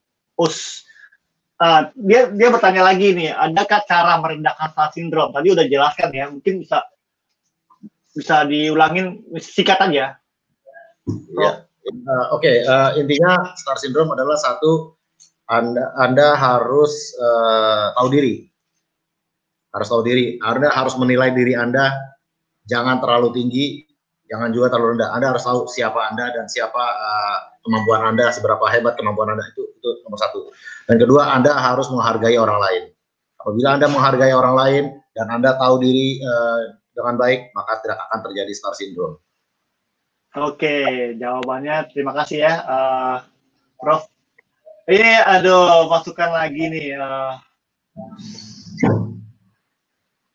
Dia bertanya lagi nih, adakah cara meredakan star syndrome? Tadi udah jelaskan ya, mungkin bisa diulangin singkat aja. Ya. Oke, intinya star syndrome adalah satu, Anda harus tahu diri. Harus tahu diri. Anda harus menilai diri Anda, jangan terlalu tinggi, jangan juga terlalu rendah. Anda harus tahu siapa Anda dan siapa kemampuan Anda, seberapa hebat kemampuan Anda, itu nomor satu. Dan kedua, Anda harus menghargai orang lain. Apabila Anda menghargai orang lain dan Anda tahu diri dengan baik, maka tidak akan terjadi star syndrome. Oke, jawabannya terima kasih ya, Prof. Ini masukan lagi nih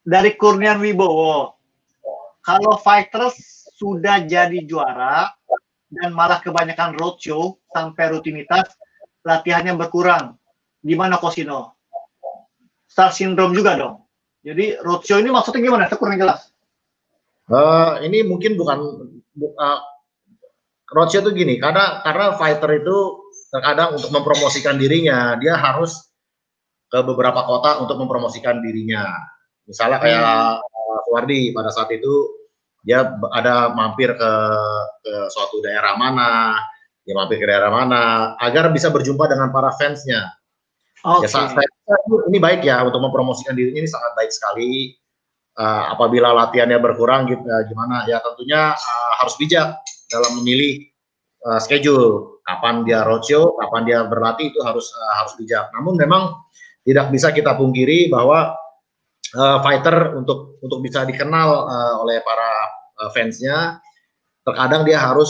dari Kurnian Wibowo. Kalau fighters sudah jadi juara dan malah kebanyakan roadshow sampai rutinitas latihannya berkurang, gimana Cosino? Star syndrome juga dong. Jadi roadshow ini maksudnya gimana? Saya kurang jelas. Ini mungkin bukan roadshow itu gini, karena fighter itu terkadang untuk mempromosikan dirinya, dia harus ke beberapa kota untuk mempromosikan dirinya. Misalnya kayak Suwardi pada saat itu dia ada mampir ke suatu daerah mana, dia mampir ke daerah mana agar bisa berjumpa dengan para fansnya. Okay. Ya, ini baik ya untuk mempromosikan dirinya, ini sangat baik sekali. Apabila latihannya berkurang, gimana ya, tentunya harus bijak dalam memilih schedule, kapan dia roadshow, kapan dia berlatih, itu harus bijak. Namun memang tidak bisa kita pungkiri bahwa fighter untuk bisa dikenal oleh para fansnya, terkadang dia harus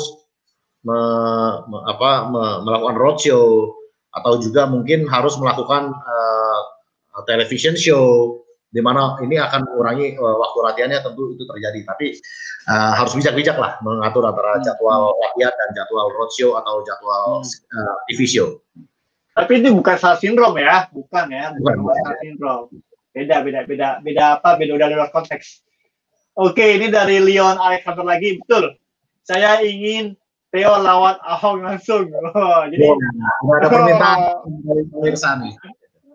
melakukan roadshow, atau juga mungkin harus melakukan television show, di mana ini akan mengurangi waktu latihannya, tentu itu terjadi. Tapi harus bijak-bijak lah mengatur antara jadwal latihan dan jadwal roadshow atau jadwal TV show. Tapi itu bukan star syndrome ya, bukan star syndrome. Beda udah luar konteks. Oke, ini dari Leon Alexander lagi, betul. Saya ingin Theo lawan Ahok langsung. Jadi ada permintaan dari pemirsa nih.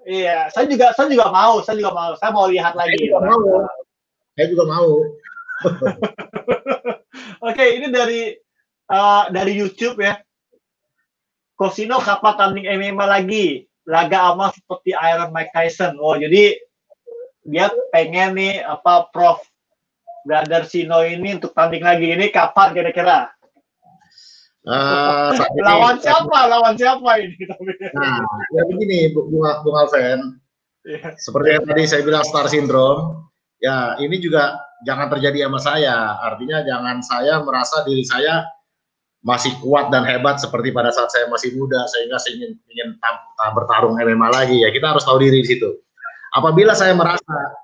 Iya, saya juga mau. Saya mau lihat lagi. Saya juga mau. Oke, ini dari YouTube ya. Cosino kapan tanding MMA lagi? Laga amal seperti Iron Mike Tyson. Oh, jadi dia pengen nih Prof Brother Sino ini untuk tanding lagi. Ini kapan kira-kira? Lawan siapa ini? Nah, ya begini, Bung Alven. Yeah. Seperti yang tadi saya bilang star syndrome, ya ini juga jangan terjadi sama saya. Artinya jangan saya merasa diri saya masih kuat dan hebat seperti pada saat saya masih muda, sehingga saya ingin bertarung MMA lagi. Ya kita harus tahu diri di situ. Apabila saya merasa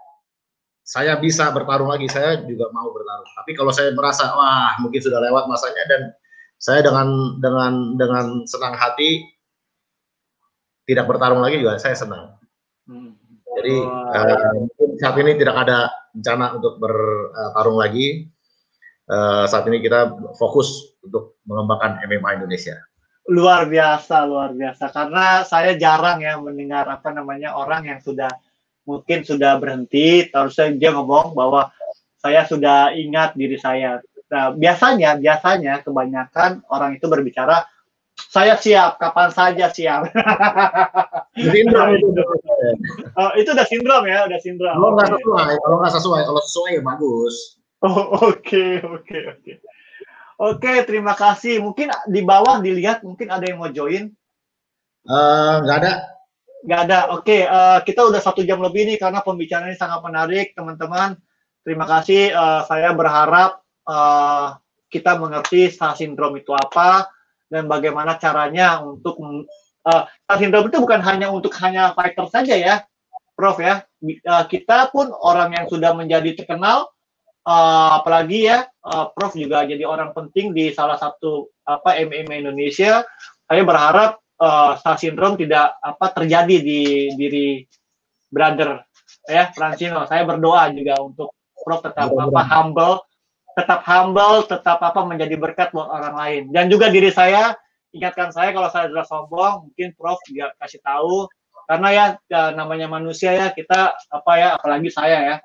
saya bisa bertarung lagi, saya juga mau bertarung. Tapi kalau saya merasa wah mungkin sudah lewat masanya, dan saya dengan senang hati tidak bertarung lagi juga saya senang. Jadi mungkin saat ini tidak ada rencana untuk bertarung lagi. Saat ini kita fokus untuk mengembangkan MMA Indonesia. Luar biasa. Karena saya jarang ya mendengar orang yang mungkin sudah berhenti, terus dia ngomong bahwa saya sudah ingat diri saya. Nah, biasanya kebanyakan orang itu berbicara, saya siap, kapan saja siap. Itu udah sindrom ya, udah sindrom. Kalau nggak sesuai ya bagus. Oke. Oke, terima kasih. Mungkin di bawah dilihat, mungkin ada yang mau join. Nggak ada. Nggak ada. Oke, kita udah 1 jam lebih nih karena pembicaraan ini sangat menarik, teman-teman. Terima kasih. Saya berharap kita mengerti STAR syndrome itu apa dan bagaimana caranya untuk STAR syndrome itu bukan hanya untuk hanya fighter saja ya, Prof ya. Kita pun orang yang sudah menjadi terkenal, apalagi ya, Prof juga jadi orang penting di salah satu MMA Indonesia. Saya berharap STAR syndrome tidak terjadi di diri brother ya Francino. Saya berdoa juga untuk Prof tetap humble, tetap menjadi berkat buat orang lain. Dan juga diri saya, ingatkan saya kalau saya sudah sombong, mungkin Prof juga kasih tahu, karena ya namanya manusia ya, kita apalagi saya ya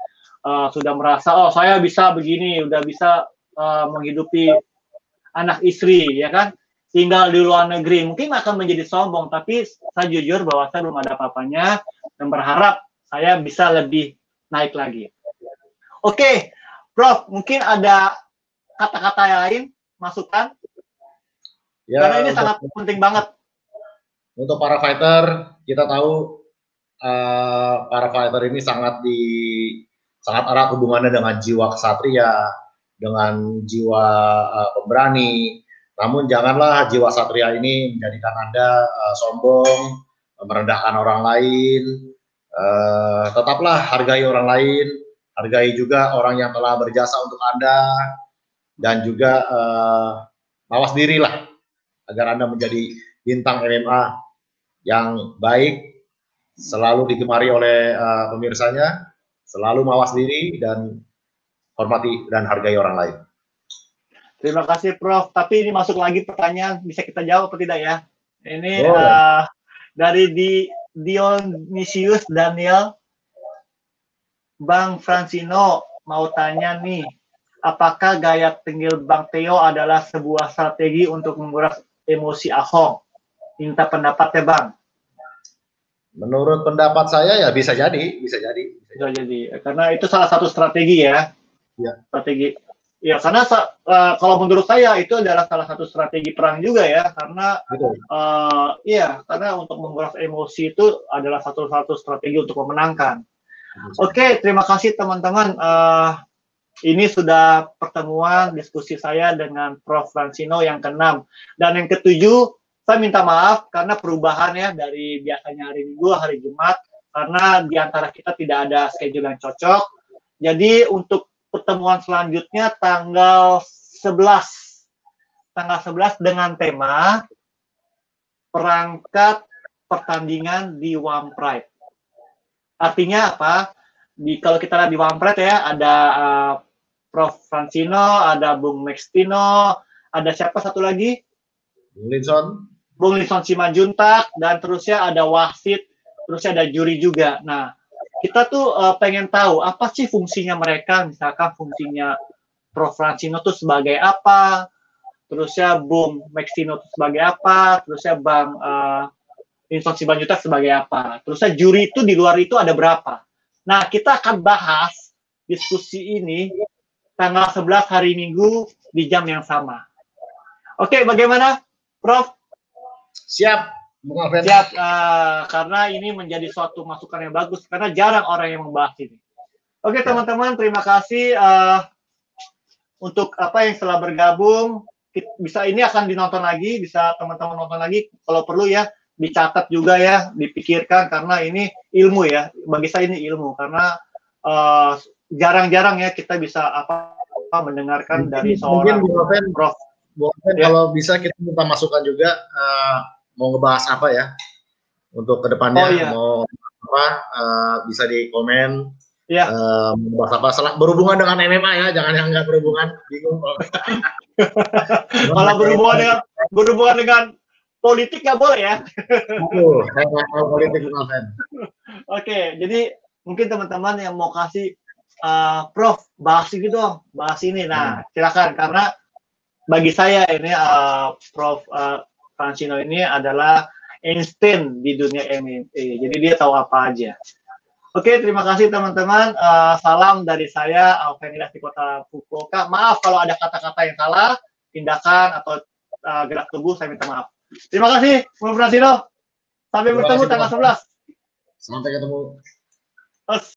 sudah merasa saya bisa begini, udah bisa menghidupi anak istri ya kan, tinggal di luar negeri, mungkin akan menjadi sombong, tapi saya jujur bahwa saya belum ada apa-apanya dan berharap saya bisa lebih naik lagi. Oke, Prof, mungkin ada kata-kata lain, masukan? Ya, karena ini sangat penting banget. Untuk para fighter, kita tahu para fighter ini sangat erat hubungannya dengan jiwa kesatria, dengan jiwa pemberani. Namun janganlah jiwa satria ini menjadikan Anda sombong, merendahkan orang lain. Tetaplah hargai orang lain, hargai juga orang yang telah berjasa untuk Anda, dan juga mawas dirilah agar Anda menjadi bintang MMA yang baik, selalu digemari oleh pemirsanya, selalu mawas diri dan hormati dan hargai orang lain. Terima kasih Prof. Tapi ini masuk lagi pertanyaan, bisa kita jawab atau tidak ya? Ini dari Dionysius Daniel, Bang Francino mau tanya nih, apakah gaya tenggil Bang Theo adalah sebuah strategi untuk menguras emosi Ahong? Minta pendapatnya Bang. Menurut pendapat saya ya bisa jadi. Karena itu salah satu strategi ya. Ya. Strategi. Ya, karena kalau menurut saya itu adalah salah satu strategi perang juga ya, karena karena untuk menguras emosi itu adalah satu strategi untuk memenangkan. Oke, terima kasih teman-teman. Ini sudah pertemuan diskusi saya dengan Prof Francino yang ke-6 dan yang ke-7. Saya minta maaf karena perubahan ya dari biasanya hari Minggu, hari Jumat, karena di antara kita tidak ada schedule yang cocok. Jadi untuk pertemuan selanjutnya tanggal 11 dengan tema perangkat pertandingan di One Pride. Artinya apa? Kalau kita lihat di One Pride ya, ada Prof Francino, ada Bung Mextino, ada siapa satu lagi? Bung Linson Simanjuntak, dan terusnya ada wasit, terusnya ada juri juga. Nah, kita tuh pengen tahu apa sih fungsinya mereka, misalkan fungsinya Prof Francino tuh sebagai apa, terusnya Bung Mextino tuh sebagai apa, terusnya Bang Linson Simanjuntak sebagai apa, terusnya juri itu di luar itu ada berapa. Nah, kita akan bahas diskusi ini tanggal 11 hari Minggu di jam yang sama. Oke, bagaimana Prof? Siap. Siap, karena ini menjadi suatu masukan yang bagus, karena jarang orang yang membahas ini. Oke teman-teman, terima kasih untuk yang telah bergabung. Ini akan dinonton lagi, bisa teman-teman nonton lagi, kalau perlu ya, dicatat juga ya, dipikirkan, karena ini ilmu ya, bagi saya ini ilmu, karena jarang-jarang ya kita bisa mendengarkan dari seorang Prof. Kalau bisa kita minta masukan juga, mau ngebahas apa ya untuk kedepannya, mau apa, bisa di komen, membahas apa berhubungan dengan MMA ya, jangan yang nggak berhubungan, bingung kalau berhubungan dengan politik nggak boleh ya. Saya nggak tahu politik bukan. Oke, jadi mungkin teman-teman yang mau kasih Prof bahas ini dong, bahas ini. Nah, silakan, karena bagi saya ini Prof Francino ini adalah Einstein di dunia MMA. Jadi dia tahu apa aja. Oke, terima kasih teman-teman. Salam dari saya, Alvenidas di Kota Fukuoka. Maaf kalau ada kata-kata yang salah, tindakan atau gerak tubuh, saya minta maaf. Terima kasih, Prof Francino. Sampai bertemu tanggal 11. Sampai ketemu.